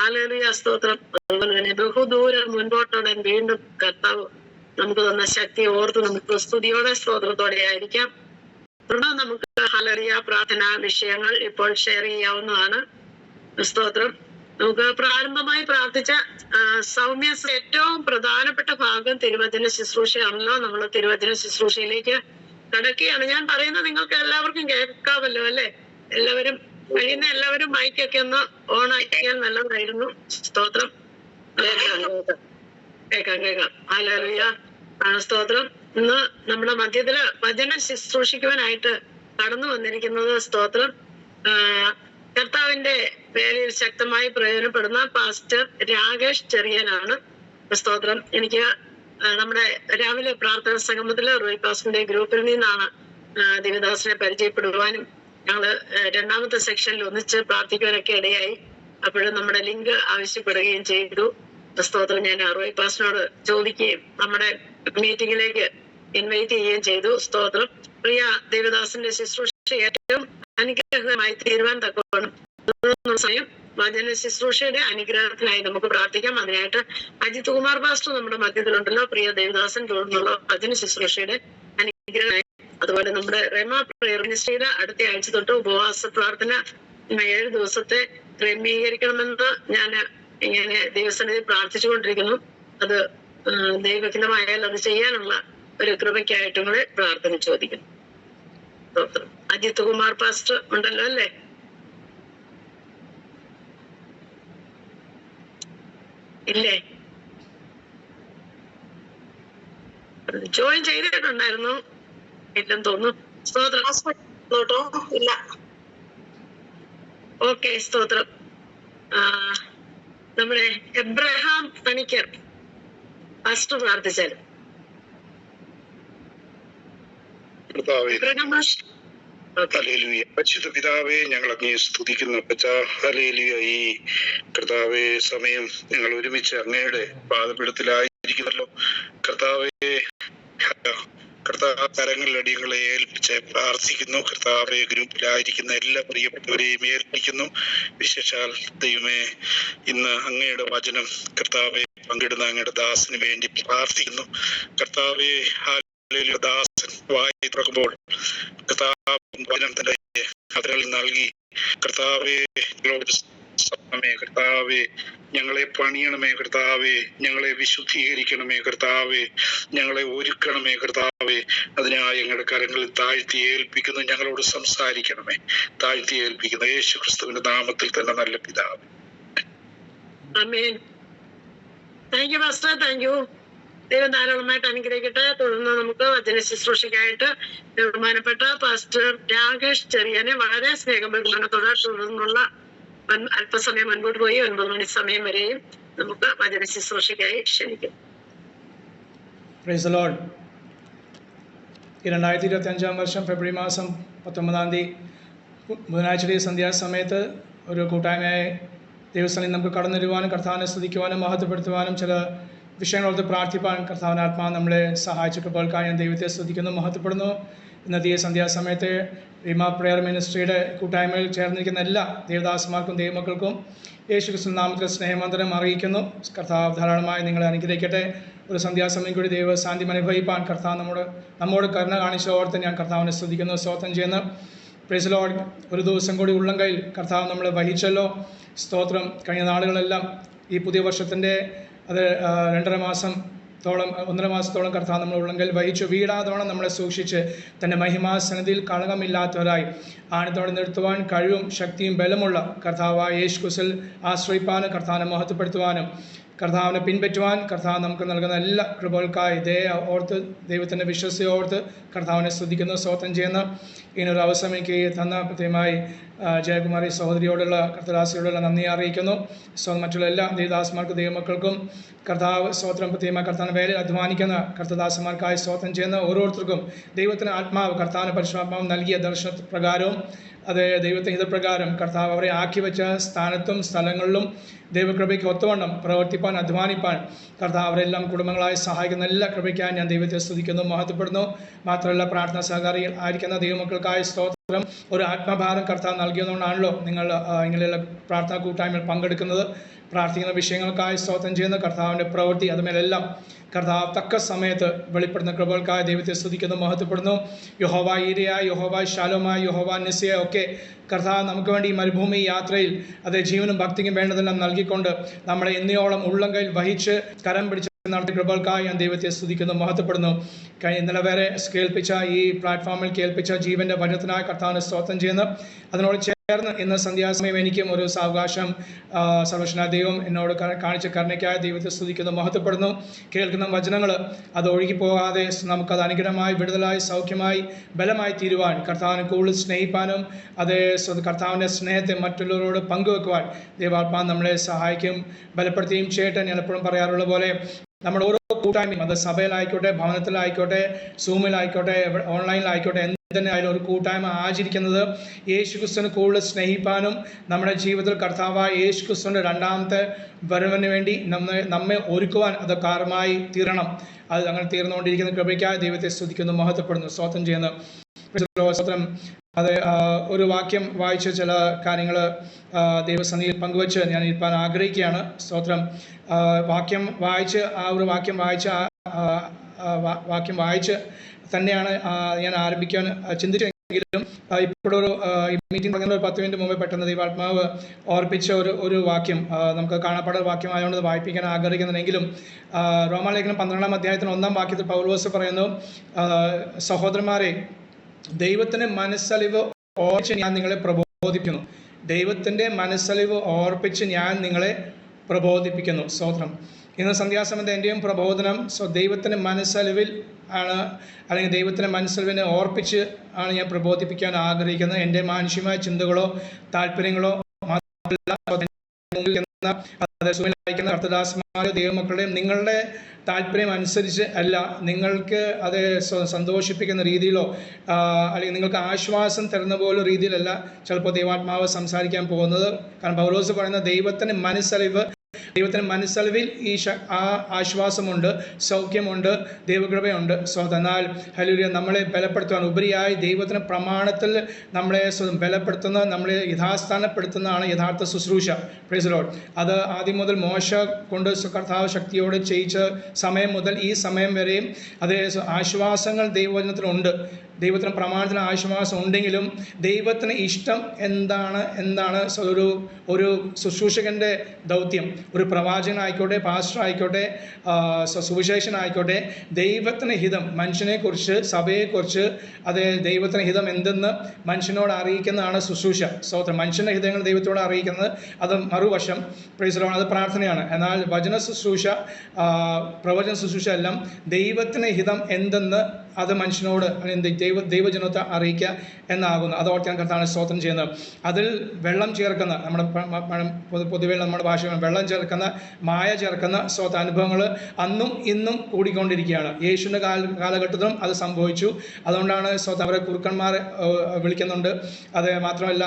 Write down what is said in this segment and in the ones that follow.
Hallelujah, സ്തോത്രം. അതുപോലെ തന്നെ ബഹുദൂരം മുൻപോട്ടുടൻ വീണ്ടും കർത്താവ് നമുക്ക് തന്ന ശക്തി ഓർത്ത് നമുക്ക് സ്തുതിയോടെ സ്തോത്രത്തോടെ ആയിരിക്കാം. തുടർന്ന് നമുക്ക് ഹല്ലേലൂയ പ്രാർത്ഥനാ വിഷയങ്ങൾ ഇപ്പോൾ ഷെയർ ചെയ്യാവുന്നതാണ്. സ്തോത്രം. നമുക്ക് പ്രാരംഭമായി പ്രാർത്ഥിച്ച സൗമ്യ ഏറ്റവും പ്രധാനപ്പെട്ട ഭാഗം തിരുവചന ശുശ്രൂഷയാണല്ലോ. നമ്മൾ തിരുവചന ശുശ്രൂഷയിലേക്ക് കടക്കുകയാണ്. ഞാൻ പറയുന്നത് നിങ്ങൾക്ക് എല്ലാവർക്കും കേൾക്കാമല്ലോ അല്ലെ? എല്ലാവരും കഴിയുന്ന എല്ലാവരും മൈക്കൊക്കെ ഒന്ന് ഓൺ ആക്കിയാൽ നല്ലതായിരുന്നു. സ്തോത്രം. കേൾക്കാം. ഹല്ലേലൂയ, സ്തോത്രം. ഇന്ന് നമ്മുടെ മധ്യത്തില് വചന ശുശ്രൂഷിക്കുവാനായിട്ട് കടന്നു വന്നിരിക്കുന്നത് സ്തോത്രം കർത്താവിന്റെ പേരിൽ ശക്തമായി പ്രയോജനപ്പെടുന്ന പാസ്റ്റർ രാകേഷ് ചെറിയനാണ്. സ്തോത്രം. എനിക്ക് നമ്മുടെ രാവിലെ പ്രാർത്ഥന സംഗമത്തില് റോയ് പാസ്റ്ററിന്റെ ഗ്രൂപ്പിൽ നിന്നാണ് ദേവദാസിനെ പരിചയപ്പെടുവാനും ഞങ്ങള് രണ്ടാമത്തെ സെക്ഷനിൽ ഒന്നിച്ച് പ്രാർത്ഥിക്കുവാനൊക്കെ ഇടയായി. അപ്പോഴും നമ്മുടെ ലിങ്ക് ആവശ്യപ്പെടുകയും ചെയ്തു. സ്തോത്രം. ഞാൻ റോയ് പാസ്റ്ററിനോട് ചോദിക്കുകയും നമ്മുടെ മീറ്റിംഗിലേക്ക് ഇൻവൈറ്റ് ചെയ്യുകയും ചെയ്തു. സ്തോത്രം. പ്രിയ ദേവദാസിന്റെ ശുശ്രൂഷ ഏറ്റവും അനുഗ്രഹമായി തീരുവാൻ തക്കവണ്ണം സമയം വചന ശുശ്രൂഷയുടെ അനുഗ്രഹത്തിനായി നമുക്ക് പ്രാർത്ഥിക്കാം. അതിനായിട്ട് അജിത് കുമാർ പാസ്റ്റർ നമ്മുടെ മധ്യത്തിലുണ്ടല്ലോ. പ്രിയ ദേവദാസൻ തുടർന്നുള്ള വചന ശുശ്രൂഷയുടെ അനുഗ്രഹമായി. അതുപോലെ നമ്മുടെ റെമ പ്രയർ മിനിസ്ട്രിയുടെ അടുത്ത ആഴ്ച തൊട്ട് ഉപവാസ പ്രാർത്ഥന 7 ദിവസത്തെ ക്രമീകരിക്കണമെന്ന് ഞാൻ ഇങ്ങനെ ദൈവസന്നിധി പ്രാർത്ഥിച്ചുകൊണ്ടിരിക്കുന്നു. അത് ദൈവഹിതമായാൽ അത് ചെയ്യാനുള്ള ഒരു കൃപയ്ക്കായിട്ടും കൂടെ പ്രാർത്ഥന ചോദിക്കുന്നു. അജിത് കുമാർ പാസ്റ്റർ ഉണ്ടല്ലോ അല്ലേ? ഇല്ലേ? ജോയിൻ ചെയ്തിട്ടുണ്ടായിരുന്നു, ഇല്ലെന്ന് തോന്നുന്നു. സ്തോത്രം. ഇല്ല. ഓക്കെ, സ്തോത്രം. നമ്മുടെ എബ്രഹാം പണിക്കർ പാസ്റ്റർ പ്രാർത്ഥിച്ചാലും. പരിശുദ്ധ പിതാവേ, ഞങ്ങൾ അങ്ങേ സ്തുതിക്കുന്നു. ഹല്ലേലൂയ. ഈ കർത്താവേ, സമയം ഞങ്ങൾ ഒരുമിച്ച് അങ്ങയുടെ പാദപീഠത്തിലായിരിക്കുമല്ലോ. കർത്താവേ, കരങ്ങളിൽ അടിയങ്ങളെ ഏൽപ്പിച്ച് പ്രാർത്ഥിക്കുന്നു. കർത്താവെ, ഗ്രൂപ്പിലായിരിക്കുന്ന എല്ലാ പ്രിയപ്പെട്ടവരെയും ഏൽപ്പിക്കുന്നു. വിശേഷാൽ ദൈവമേ, ഇന്ന് അങ്ങയുടെ വചനം കർത്താവെ പങ്കിടുന്ന അങ്ങയുടെ ദാസന് വേണ്ടി പ്രാർത്ഥിക്കുന്നു. കർത്താവെ, ദാസൻ വായി തുറക്കുമ്പോൾ കർത്താവ് വചനം തന്റെ അതിൽ നൽകി കർത്താവെ കർത്താവെ ഞങ്ങളെ പണിയണമേ. കർത്താവെ, ഞങ്ങളെ വിശുദ്ധീകരിക്കണമേ. കർത്താവെ, ഞങ്ങളെ ഒരുക്കണമേ. കർത്താവെ, അതിനായി ഞങ്ങളുടെ കരങ്ങളിൽ താഴ്ത്തി ഏൽപ്പിക്കുന്നു. ഞങ്ങളോട് സംസാരിക്കണമേ. താഴ്ത്തി ഏൽപ്പിക്കുന്നു യേശു ക്രിസ്തുവിന്റെ നാമത്തിൽ തന്നെ, നല്ല പിതാവ്. ആമേൻ. Thank you pastor. Thank you. ദൈവം ധാരാളമായിട്ട് അനുഗ്രഹിക്കട്ടെ. തുടർന്ന് നമുക്ക് വചന ശുശ്രൂഷയ്ക്കായിട്ട് ബഹുമാനപ്പെട്ട പാസ്റ്റർ രാകേഷ് ചെറിയനെ വളരെ സ്നേഹബഹുമാനത്തോടെ തുടർന്നുള്ള അല്പസമയം മുൻപോട്ട് പോയി 9 മണി സമയം വരെയും നമുക്ക് വചന ശുശ്രൂഷയ്ക്കായി ക്ഷണിക്കും. Praise the Lord. ഈ 2025 വർഷം ഫെബ്രുവരി മാസം 19 തീയതി ബുധനാഴ്ചയുടെ സന്ധ്യാസമയത്ത് ഒരു കൂട്ടായ്മയായി ദൈവസ്ഥലിൽ നമുക്ക് കടന്നു വരുവാനും കർത്താവിനെ സ്തുതിക്കുവാനും മഹത്വപ്പെടുത്തുവാനും ചില വിഷയങ്ങളോർത്ത് പ്രാർത്ഥിപ്പാൻ കർത്താവിൻ്റെ ആത്മാവ് നമ്മളെ സഹായിച്ചിട്ടുപോൾക്കായി ഞാൻ ദൈവത്തെ സ്തുതിക്കുന്നു, മഹത്വപ്പെടുന്നു. ഇന്നത്തെ ഈ സന്ധ്യാസമയത്തെ റീമ പ്രയർ മിനിസ്ട്രിയുടെ കൂട്ടായ്മയിൽ ചേർന്നിരിക്കുന്ന എല്ലാ ദേവദാസന്മാർക്കും ദൈവമക്കൾക്കും യേശു ക്രിസ്തു നാമത്തിൽ സ്നേഹമന്ത്രം അറിയിക്കുന്നു. കർത്താവ് ധാരാളമായി നിങ്ങളെ അനുഗ്രഹിക്കട്ടെ. ഒരു സന്ധ്യാസമയം കൂടി ദൈവസാന്നിധ്യം അനുഭവിപ്പാൻ കർത്താവ് നമ്മോട് കരുണ കാണിച്ചോർത്ത് ഞാൻ കർത്താവിനെ സ്തുതിക്കുന്നു, സ്തോത്രം ചെയ്യുന്നു. Price the Lord. ഒരു ദിവസം കൂടി ഉള്ളംകൈയിൽ കർത്താവ് നമ്മളെ വഹിച്ചല്ലോ. സ്തോത്രം. കഴിഞ്ഞ നാളുകളെല്ലാം ഈ പുതിയ വർഷത്തിൻ്റെ അത് 1.5 മാസത്തോളം കർത്താവ് നമ്മൾ ഉള്ളെങ്കിൽ വഹിച്ചു. വീടാതോളം നമ്മളെ സൂക്ഷിച്ച് തൻ്റെ മഹിമാസന്നിധിയിൽ കളങ്കമില്ലാത്തവരായി ആണത്തോടെ നിർത്തുവാൻ കഴിവും ശക്തിയും ബലമുള്ള കർത്താവായ യേശു ക്രിസ്തുവിൽ ആശ്രയിപ്പാനും കർത്താവിനെ മഹത്വപ്പെടുത്തുവാനും കർത്താവിനെ പിൻപറ്റുവാൻ കർത്താവ് നമുക്ക് നൽകുന്ന എല്ലാ കൃപകൾക്കായി ഓർത്ത് ദൈവത്തിൻ്റെ വിശ്വസ്തയോർത്ത് കർത്താവിനെ സ്തുതിക്കുന്നു, സ്തോത്രം ചെയ്യുന്ന ഇങ്ങനൊരു അവസരം എനിക്ക് തന്ന പ്രത്യേകമായി ജയകുമാരി സഹോദരിയോടുള്ള കർത്തദാസിയോടുള്ള നന്ദി അറിയിക്കുന്നു. മറ്റുള്ള എല്ലാ ദേവദാസന്മാർക്കും ദൈവമക്കൾക്കും കർത്താവ് സ്തോത്രം പ്രത്യേകമായി കർത്താവിന് വേല അധ്വാനിക്കുന്ന കർത്തദാസന്മാർക്കായി സ്തോത്രം ചെയ്യുന്ന ഓരോരുത്തർക്കും ദൈവത്തിന് ആത്മാവ് കർത്താവിന് പരിശുദ്ധാത്മാവ് നൽകിയ ദർശനപ്രകാരവും അത് ദൈവത്തെ ഹിതപ്രകാരം കർത്താവ് അവരെ ആക്കി വെച്ച സ്ഥാനത്തും സ്ഥലങ്ങളിലും ദൈവകൃപയ്ക്ക് ഒത്തവണ്ണം പ്രവർത്തിപ്പാൻ അധ്വാനിപ്പാൻ കർത്താവ് അവരെല്ലാം കുടുംബങ്ങളായി സഹായിക്കുന്ന എല്ലാ കൃപയ്ക്കായി ഞാൻ ദൈവത്തെ സ്തുതിക്കുന്നു, മഹത്വപ്പെടുന്നു. മാത്രമല്ല പ്രാർത്ഥനാ സഹകാരികൾ ആയിരിക്കുന്ന ദൈവമക്കൾക്കായി സ്തോത്രം ഒരു ആത്മഭാരം കർത്താവ് നൽകിയതുകൊണ്ടാണല്ലോ നിങ്ങൾ ഇങ്ങനെയുള്ള പ്രാർത്ഥനാ കൂട്ടായ്മയിൽ പങ്കെടുക്കുന്നത്. പ്രാർത്ഥിക്കുന്ന വിഷയങ്ങൾക്കായി സ്തോത്രം ചെയ്യുന്ന കർത്താവിൻ്റെ പ്രവൃത്തി അതുമേലെല്ലാം കർത്താവ് തക്ക സമയത്ത് വെളിപ്പെടുന്ന കൃപകൾക്കായി ദൈവത്തെ സ്തുതിക്കുന്നു, മഹത്വപ്പെടുന്നു. യഹോവ ഈരിയ, യഹോവ ശാലോമായ, യഹോവ നിസ്യ ഒക്കെ കർത്താവ് നമുക്ക് വേണ്ടി ഈ മരുഭൂമി യാത്രയിൽ അതേ ജീവനും ഭക്തിക്കും വേണ്ടതെല്ലാം നൽകിക്കൊണ്ട് നമ്മളെ എന്നയോളം ഉള്ളംകൈയിൽ വഹിച്ച് കരം പിടിച്ച് നടത്തിയ കൃപകൾക്കായി ഞാൻ ദൈവത്തെ സ്തുതിക്കുന്നു, മഹത്വപ്പെടുന്നു. ഇന്നലെ വരെ കേൾപ്പിച്ച ഈ പ്ലാറ്റ്ഫോമിൽ കേൾപ്പിച്ച ജീവന്റെ വചനത്തിനായി കർത്താവിനെ സ്തോത്രം ചെയ്യുന്നു. അതിനോട് ചേർന്ന് ഇന്ന് സന്ധ്യാസമയം എനിക്കും ഒരു സാവകാശം സർവ്വശക്തനായ ദൈവം എന്നോട് കാണിച്ച കരുണയ്ക്കായി ദൈവത്തെ സ്തുതിക്കുന്നു, മഹത്വപ്പെടുന്നു. കേൾക്കുന്ന വചനങ്ങൾ അത് ഒഴുകിപ്പോകാതെ നമുക്കത് അനുഗ്രഹമായി, വിടുതലായി, സൗഖ്യമായി, ബലമായി തീരുവാൻ, കർത്താവിനെ കൂടുതൽ സ്നേഹിപ്പാനും അതേ കർത്താവിൻ്റെ സ്നേഹത്തെ മറ്റുള്ളവരോട് പങ്കുവെക്കുവാൻ ദൈവാത്മാവ് നമ്മളെ സഹായിക്കും, ബലപ്പെടുത്തുകയും ചെയ്യട്ടെ. ഞാൻ എപ്പോഴും പറയാറുള്ള പോലെ നമ്മുടെ ഓരോ കൂട്ടായ്മയും, അത് സഭയിലായിക്കോട്ടെ, ഭവനത്തിലായിക്കോട്ടെ, സൂമിലായിക്കോട്ടെ, ഓൺലൈനിലായിക്കോട്ടെ, എന്തുതന്നെ ആയാലും ഒരു കൂട്ടായ്മ ആചരിക്കുന്നത് യേശുക്രിസ്തുവിനെ കൂടുതൽ സ്നേഹിപ്പാനും നമ്മുടെ ജീവിതത്തിൽ കർത്താവായ യേശുക്രിസ്തുവിൻ്റെ രണ്ടാമത്തെ വരവിന് വേണ്ടി നമ്മെ ഒരുക്കുവാൻ അത് കാരണമായി തീരണം. അത് അങ്ങനെ തീർന്നുകൊണ്ടിരിക്കുന്ന കൃപയ്ക്കായി ദൈവത്തെ സ്തുതിക്കുന്നു, മഹത്വപ്പെടുന്നു, സ്തോത്രം ചെയ്യുന്നു. സ്തോത്രം. അത് ഒരു വാക്യം വായിച്ച് ചില കാര്യങ്ങൾ ദൈവസന്നിധിയിൽ പങ്കുവെച്ച് ഞാൻ ഇരിക്കാൻ ആഗ്രഹിക്കുകയാണ്. സ്തോത്രം. വാക്യം വായിച്ച് ഒരു വാക്യം വായിച്ച് തന്നെയാണ് ഞാൻ ആരംഭിക്കാൻ ചിന്തിച്ചെങ്കിലും ഇപ്പോഴൊരു മീറ്റിംഗ് തുടങ്ങുന്ന ഒരു 10 മിനിറ്റ് മുമ്പേ പെട്ടെന്ന് ദൈവാത്മാവ് ഓർപ്പിച്ച ഒരു വാക്യം നമുക്ക് കാണപ്പെട വാക്യമായതുകൊണ്ട് വായിപ്പിക്കാൻ ആഗ്രഹിക്കുന്നുണ്ടെങ്കിലും റോമാലേഖനം 12-ാം അധ്യായത്തിന് 1-ാം വാക്യത്തിൽ പൗലോസ് പറയുന്നു, സഹോദരന്മാരെ, ദൈവത്തിൻ്റെ മനസ്സലിവ് ഓർപ്പിച്ച് ഞാൻ നിങ്ങളെ പ്രബോധിപ്പിക്കുന്നു. ദൈവത്തിൻ്റെ മനസ്സലിവ് ഓർപ്പിച്ച് ഞാൻ നിങ്ങളെ പ്രബോധിപ്പിക്കുന്നു. സ്തോത്രം. ഇന്ന് സന്ധ്യാസമയത്ത് എൻ്റെയും പ്രബോധനം ദൈവത്തിൻ്റെ മനസ്സലിവിൽ ആണ്, അല്ലെങ്കിൽ ദൈവത്തിൻ്റെ മനസ്സലിവിനെ ഓർപ്പിച്ച് ആണ് ഞാൻ പ്രബോധിപ്പിക്കാൻ ആഗ്രഹിക്കുന്നത്. എൻ്റെ മാനുഷികമായ ചിന്തകളോ താല്പര്യങ്ങളോ കർത്തദാസന്മാരോ ദൈവമക്കളുടെയും നിങ്ങളുടെ താല്പര്യം അനുസരിച്ച് അല്ല, നിങ്ങൾക്ക് അത് സന്തോഷിപ്പിക്കുന്ന രീതിയിലോ അല്ലെങ്കിൽ നിങ്ങൾക്ക് ആശ്വാസം തരുന്ന പോലെ രീതിയിലല്ല ചിലപ്പോൾ ദൈവാത്മാവ് സംസാരിക്കാൻ പോകുന്നത്. കാരണം പൗലോസ് പറയുന്ന ദൈവത്തിൻ്റെ മനസ്സലിവിൽ ആ ആശ്വാസമുണ്ട്, സൗഖ്യമുണ്ട്, ദൈവകൃപയുണ്ട്. എന്നാൽ ഹല്ലേലൂയ, നമ്മളെ ബലപ്പെടുത്തുവാൻ ഉപരിയായി ദൈവത്തിൻ്റെ പ്രമാണത്തിൽ നമ്മളെ ബലപ്പെടുത്തുന്ന, നമ്മളെ യഥാസ്ഥാനപ്പെടുത്തുന്നതാണ് യഥാർത്ഥ ശുശ്രൂഷ. Price the Lord. അത് ആദ്യം മുതൽ മോശ കൊണ്ട് കർത്താവ് ശക്തിയോടെ ചെയ്യിച്ച സമയം മുതൽ ഈ സമയം വരെയും അതേ ആശ്വാസങ്ങൾ ദൈവവചനത്തിലുണ്ട്. ദൈവത്തിന് പ്രമാണത്തിന് ആശ്വാസം ഉണ്ടെങ്കിലും ദൈവത്തിന് ഇഷ്ടം എന്താണ് ഒരു ശുശ്രൂഷകൻ്റെ ദൗത്യം, ഒരു പ്രവാചകനായിക്കോട്ടെ, പാസ്റ്റർ ആയിക്കോട്ടെ, സുവിശേഷനായിക്കോട്ടെ, ദൈവത്തിന് ഹിതം മനുഷ്യനെക്കുറിച്ച്, സഭയെക്കുറിച്ച്, അതേ ദൈവത്തിന് ഹിതം എന്തെന്ന് മനുഷ്യനോട് അറിയിക്കുന്നതാണ് ശുശ്രൂഷ. സ്തോത്രം. മനുഷ്യൻ്റെ ഹിതങ്ങൾ ദൈവത്തോട് അറിയിക്കുന്നത് അത് മറുവശം. പ്രൈസ് ദി ലോർഡ്, അത് പ്രാർത്ഥനയാണ്. എന്നാൽ വചന ശുശ്രൂഷ, പ്രവചന ശുശ്രൂഷ എല്ലാം ദൈവത്തിന് ഹിതം എന്തെന്ന് അത് മനുഷ്യനോട് ദൈവജനത്തെ അറിയിക്കുക എന്നാകുന്നു. അതോർത്ത് ഞാൻ കർത്താവിനെ സ്തോത്രം ചെയ്യുന്നത്. അതിൽ വെള്ളം ചേർക്കുന്ന, പൊതുവെ നമ്മുടെ ഭാഷയിൽ വെള്ളം ചേർക്കുന്ന, മായ ചേർക്കുന്ന അനുഭവങ്ങൾ അന്നും ഇന്നും കൂടിക്കൊണ്ടിരിക്കുകയാണ്. യേശുവിൻ്റെ കാലഘട്ടത്തിലും അത് സംഭവിച്ചു. അതുകൊണ്ടാണ് അവരെ കുറുക്കന്മാരെ വിളിക്കുന്നുണ്ട്. അത് മാത്രമല്ല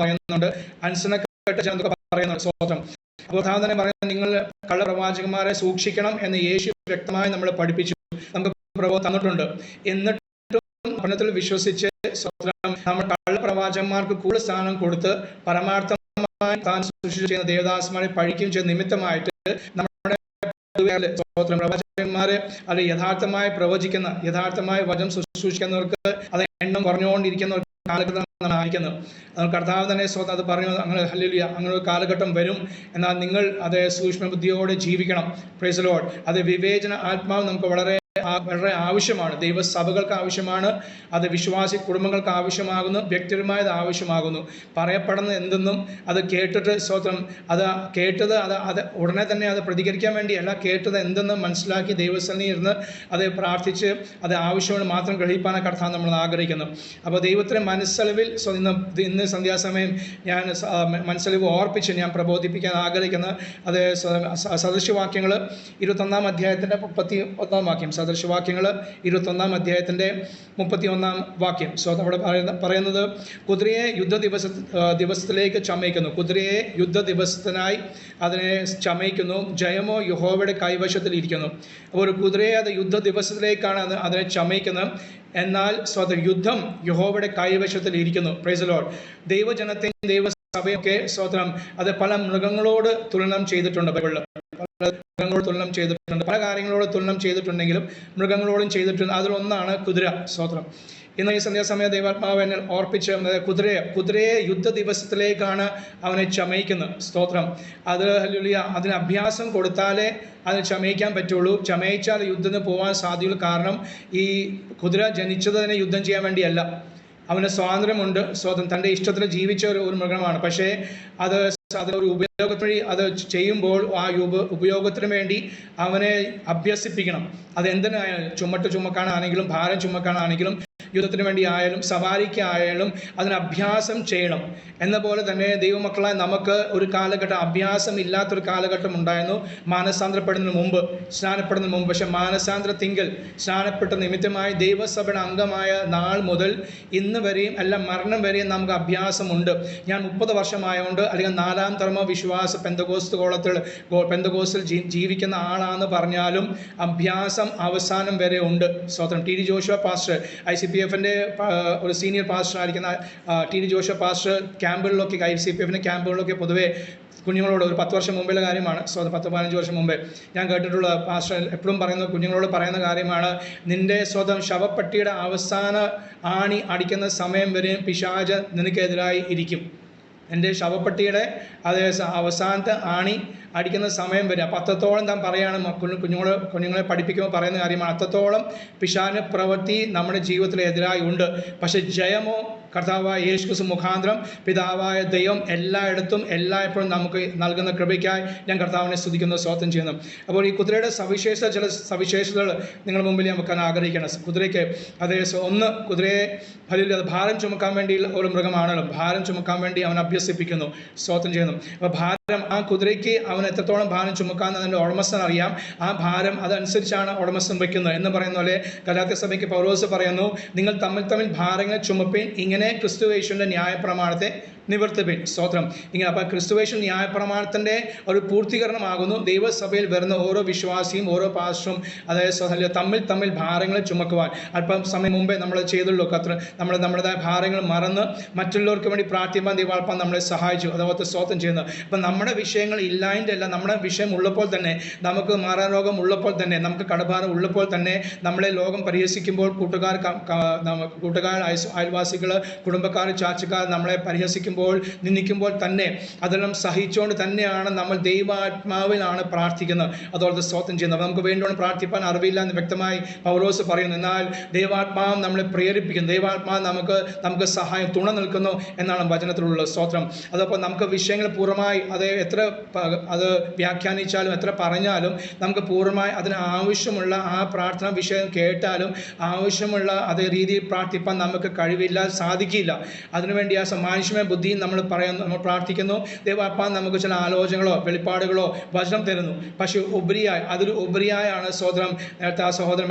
പറയുന്നുണ്ട്, അനുസരണക്കെട്ട ജനതൊക്കെ പറയുന്നുണ്ട്. സ്തോത്രം. അപ്പോൾ തന്നെ പറയുന്നത്, നിങ്ങൾ കള്ളപ്രവാചകന്മാരെ സൂക്ഷിക്കണം എന്ന് യേശു വ്യക്തമായി നമ്മളെ പഠിപ്പിച്ചു, നമുക്ക് പ്രബോധനം തന്നിട്ടുണ്ട്. എന്നിട്ടും പഠനത്തിൽ വിശ്വസിച്ച് നമ്മൾ കള്ളപ്രവാചകന്മാർക്ക് കൂടുതൽ സ്ഥാനം കൊടുത്ത് പരമാർത്ഥമായി താൻ ശുശ്രൂഷ ചെയ്യുന്ന ദേവദാസന്മാരെ പഴിക്കുകയും ചെയ്ത നിമിത്തമായിട്ട് നമ്മുടെ പ്രവാചകന്മാരെ അല്ലെങ്കിൽ യഥാർത്ഥമായി പ്രവചിക്കുന്ന, യഥാർത്ഥമായി വചനം ശുശ്രൂഷിക്കുന്നവർക്ക് അത് എണ്ണം കുറഞ്ഞുകൊണ്ടിരിക്കുന്നവർക്ക് കാലഘട്ടം ആയിരിക്കുന്നത്. കർത്താവ് തന്നെ അത് പറഞ്ഞു, അങ്ങനെ ഹല്ലേലൂയ, അങ്ങനെ ഒരു കാലഘട്ടം വരും. എന്നാൽ നിങ്ങൾ അത് സൂക്ഷ്മബുദ്ധിയോടെ ജീവിക്കണം. Price the Lord. അത് വിവേചന ആത്മാവ് നമുക്ക് വളരെ ആവശ്യമാണ്. ദൈവസഭകൾക്ക് ആവശ്യമാണ്, അത് വിശ്വാസി കുടുംബങ്ങൾക്ക് ആവശ്യമാകുന്നു, വ്യക്തിപരമായത് ആവശ്യമാകുന്നു. പറയപ്പെടുന്നത് എന്തെന്നും അത് കേട്ടിട്ട് അത് കേട്ടത് അത് ഉടനെ തന്നെ അത് പ്രതികരിക്കാൻ വേണ്ടിയല്ല, കേട്ടത് എന്തെന്ന് മനസ്സിലാക്കി ദൈവസന്നിധിയിൽ ഇരുന്ന് അത് പ്രാർത്ഥിച്ച് അത് ആവശ്യമാണ് മാത്രം ഗ്രഹിപ്പാനാണ് കർത്താവ് നമ്മൾ ആഗ്രഹിക്കുന്നു. അപ്പോൾ ദൈവത്തിൻ്റെ മനസ്സലിവിൽ ഇന്ന് സന്ധ്യാസമയം ഞാൻ മനസ്സലിവ് ഓർപ്പിച്ച് ഞാൻ പ്രബോധിപ്പിക്കാൻ ആഗ്രഹിക്കുന്നത് അത് സദൃശവാക്യങ്ങൾ 21-ാം അധ്യായത്തിൻ്റെ 31-ാം വാക്യം. സദൃശവാക്യങ്ങൾ 21-ാം അധ്യായത്തിൻ്റെ 31-ാം വാക്യം. അവിടെ പറയുന്നത്, കുതിരയെ ദിവസത്തിലേക്ക് ചമയ്ക്കുന്നു, കുതിരയെ യുദ്ധ ദിവസത്തിനായി അതിനെ ചമയ്ക്കുന്നു, ജയമോ യഹോവയുടെ കൈവശത്തിൽ ഇരിക്കുന്നു. അപ്പോൾ ഒരു കുതിരയെ അത് യുദ്ധ ദിവസത്തിലേക്കാണ് അതിനെ ചമയ്ക്കുന്നത്. എന്നാൽ യുദ്ധം യഹോവയുടെ കൈവശത്തിൽ ഇരിക്കുന്നു. Praise the Lord. ദൈവജനത്തെയും ദൈവസഭയൊക്കെ അത് പല മൃഗങ്ങളോട് തുലനം ചെയ്തിട്ടുണ്ട്. ബൈബിളിൽ മൃഗങ്ങളോട് തുലനം ചെയ്തിട്ടുണ്ട്. പല കാര്യങ്ങളോട് തുലനം ചെയ്തിട്ടുണ്ടെങ്കിലും മൃഗങ്ങളോടും ചെയ്തിട്ടുണ്ട്. അതിലൊന്നാണ് കുതിര. ഇന്ന് ഈ സന്ധ്യാസമയം ദൈവാത്മാവ് എന്നെ ഓർപ്പിച്ച് കുതിരയെ യുദ്ധ ദിവസത്തിലേക്കാണ് അവനെ ചമയിക്കുന്നത്. അത് അതിന് അഭ്യാസം കൊടുത്താലേ അത് ചമയിക്കാൻ പറ്റുള്ളൂ. ചമയിച്ചാൽ യുദ്ധത്തിന് പോകാൻ സാധ്യതയുള്ളൂ. കാരണം ഈ കുതിര ജനിച്ചത് തന്നെ യുദ്ധം ചെയ്യാൻ വേണ്ടിയല്ല. അവന് സ്വാതന്ത്ര്യമുണ്ട്. തൻ്റെ ഇഷ്ടത്തിൽ ജീവിച്ച ഒരു മൃഗമാണ്. പക്ഷേ അതൊരു ഉപയോഗത്തിന് വഴി അത് ചെയ്യുമ്പോൾ ആ ഉപയോഗത്തിന് വേണ്ടി അവനെ അഭ്യസിപ്പിക്കണം. അതെന്തിനായാലും ചുമട്ട് ചുമക്കാനാണെങ്കിലും ഭാരം ചുമക്കാനാണെങ്കിലും യുദ്ധത്തിന് വേണ്ടി ആയാലും സവാരിക്കായാലും അതിന് അഭ്യാസം ചെയ്യണം. എന്ന പോലെ തന്നെ ദൈവമക്കളായ നമുക്ക് ഒരു കാലഘട്ടം അഭ്യാസം ഇല്ലാത്തൊരു കാലഘട്ടം ഉണ്ടായിരുന്നു. മാനസാന്തരപ്പെടുന്നതിന് മുമ്പ്, സ്നാനപ്പെടുന്നതിന് മുമ്പ്. പക്ഷെ മാനസാന്തരത്തിങ്കൽ സ്നാനപ്പെട്ട നിമിത്തമായി ദൈവസഭയുടെ അംഗമായ നാൾ മുതൽ ഇന്ന് വരെയും അല്ല മരണം വരെയും നമുക്ക് അഭ്യാസമുണ്ട്. ഞാൻ 30 വർഷമായതുകൊണ്ട് അല്ലെങ്കിൽ 4ാം തരമോ വിശ്വാസ പെന്തകോസ്തിൽ ജീവിക്കുന്ന ആളാണെന്ന് പറഞ്ഞാലും അഭ്യാസം അവസാനം വരെ ഉണ്ട്. ടി ഡി ജോഷുവ പാസ്റ്റർ ICPFന്റെ ഒരു സീനിയർ പാസ്റ്റർ ആയിരിക്കുന്ന ടി ഡി ജോഷുവ പാസ്റ്റർ ക്യാമ്പുകളിലൊക്കെ ICPFന്റെ ക്യാമ്പുകളിലൊക്കെ പൊതുവെ കുഞ്ഞുങ്ങളോട് ഒരു 10 വർഷം മുമ്പിലെ കാര്യമാണ്. 10-15 വർഷം മുമ്പേ ഞാൻ കേട്ടിട്ടുള്ള പാസ്റ്റർ എപ്പോഴും പറയുന്ന കുഞ്ഞുങ്ങളോട് പറയുന്ന കാര്യമാണ്, നിന്റെ ശവപ്പെട്ടിയുടെ അവസാന ആണി അടിക്കുന്ന സമയം വരെയും പിശാച് നിനക്കെതിരായി ഇരിക്കും. എൻ്റെ ശവപ്പെട്ടിയുടെ അവസാനത്തെ ആണി അടിക്കുന്ന സമയം വരെ. അപ്പം അത്രത്തോളം താൻ പറയാണ് കുഞ്ഞുങ്ങളെ പഠിപ്പിക്കുമ്പോൾ പറയുന്ന കാര്യമാണ്, അത്രത്തോളം പിശാചിന്റെ പ്രവൃത്തി നമ്മുടെ ജീവിതത്തിൽ എതിരായി ഉണ്ട്. പക്ഷെ ജയമോ കർത്താവായ യേശുക്രിസ്തു മുഖാന്തരം പിതാവായ ദൈവം എല്ലായിടത്തും എല്ലായ്പ്പോഴും നമുക്ക് നൽകുന്ന കൃപയ്ക്കായി ഞാൻ കർത്താവിനെ സ്തുതിക്കുന്നു, സ്തോത്രം ചെയ്യുന്നു. അപ്പോൾ ഈ കുതിരയുടെ ചില സവിശേഷതകൾ നിങ്ങൾ മുമ്പിൽ നമുക്ക് ആഗ്രഹിക്കണം. കുതിരയ്ക്ക് കുതിരയെ അത് ഭാരം ചുമക്കാൻ വേണ്ടിയുള്ള ഒരു മൃഗമാണല്ലോ. ഭാരം ചുമക്കാൻ വേണ്ടി അവൻ അഭ്യസിപ്പിക്കുന്നു, സ്തോത്രം ചെയ്യുന്നു. അപ്പോൾ ഭാരം ആ കുതിരയ്ക്ക് അവൻ എത്രത്തോളം ഭാരം ചുമക്കാമെന്ന് അതിൻ്റെ ഉടമസ്ഥൻ അറിയാം. ആ ഭാരം അതനുസരിച്ചാണ് ഉടമസ്ഥൻ വയ്ക്കുന്നത്. എന്ന് പറയുന്ന പോലെ ഗലാത്യ സഭയ്ക്ക് പൗലോസ് പറയുന്നു, നിങ്ങൾ തമ്മിൽ ഭാരങ്ങൾ ചുമപ്പീൻ, ഇങ്ങനെ ക്രിസ്തുയേശുവിൻ്റെ ന്യായപ്രമാണത്തെ നിവർത്തിപ്പിൻ. സ്തോത്രം. അപ്പോൾ ക്രിസ്തുയേശു ന്യായപ്രമാണത്തിൻ്റെ ഒരു പൂർത്തീകരണമാകുന്നു ദൈവസഭയിൽ വരുന്ന ഓരോ വിശ്വാസിയും ഓരോ പാസ്റ്ററും തമ്മിൽ ഭാരങ്ങളെ ചുമക്കുവാൻ. അല്പം സമയം മുമ്പേ നമ്മൾ ചെയ്തുള്ളൂ. നമ്മുടേതായ ഭാരങ്ങൾ മറന്ന് മറ്റുള്ളവർക്ക് വേണ്ടി പ്രാർത്ഥിപ്പാൻ ദൈവാത്മാവ് നമ്മളെ സഹായിച്ചു. അതുപോലെ സ്തോത്രം ചെയ്യുന്നു. അപ്പം നമ്മുടെ വിഷയങ്ങൾ ഇല്ലാതിൻ്റെ അല്ല, നമ്മുടെ വിഷയം ഉള്ളപ്പോൾ തന്നെ, നമുക്ക് മാറാരോഗം ഉള്ളപ്പോൾ തന്നെ, നമുക്ക് കടഭാരം ഉള്ളപ്പോൾ തന്നെ, നമ്മളെ ലോകം പരിഹസിക്കുമ്പോൾ, കൂട്ടുകാർ അയൽവാസികൾ കുടുംബക്കാർ ചാച്ചക്കാർ നമ്മളെ പരിഹസിക്കുമ്പോൾ നിന്ദിക്കുമ്പോൾ തന്നെ അതെല്ലാം സഹിച്ചുകൊണ്ട് തന്നെയാണ് നമ്മൾ ദൈവാത്മാവിലാണ് പ്രാർത്ഥിക്കുന്നത്. അതുപോലെ സ്തോത്രം ചെയ്യുന്നത്. നമുക്ക് വേണ്ടിയാണ് പ്രാർത്ഥിപ്പാൻ അറിവില്ല എന്ന് വ്യക്തമായി പൗലോസ് പറയുന്നു. എന്നാൽ ദൈവാത്മാവ് നമ്മളെ പ്രേരിപ്പിക്കുന്നു, ദൈവാത്മാവ് നമുക്ക് സഹായം തുണ നിൽക്കുന്നു എന്നാണ് വചനത്തിലുള്ള സ്തോത്രം. അതപ്പോൾ നമുക്ക് വിഷയങ്ങൾ പൂർണ്ണമായി അത് വ്യാഖ്യാനിച്ചാലും എത്ര പറഞ്ഞാലും നമുക്ക് പൂർണ്ണമായി അതിന് ആവശ്യമുള്ള ആ പ്രാർത്ഥന വിഷയം കേട്ടാലും ആവശ്യമുള്ള അതേ രീതിയിൽ പ്രാർത്ഥിപ്പാൻ നമുക്ക് കഴിവില്ല, സാധിക്കില്ല. അതിനുവേണ്ടി ആ മാനുഷ്യമായ ബുദ്ധിയും നമ്മൾ പ്രാർത്ഥിക്കുന്നു. ദൈവാത്മാവ് നമുക്ക് ചില ആലോചനകളോ വെളിപ്പാടുകളോ വചനം തരുന്നു. പക്ഷെ ഉപരിയായാണ് നേരത്തെ ആ സഹോദരൻ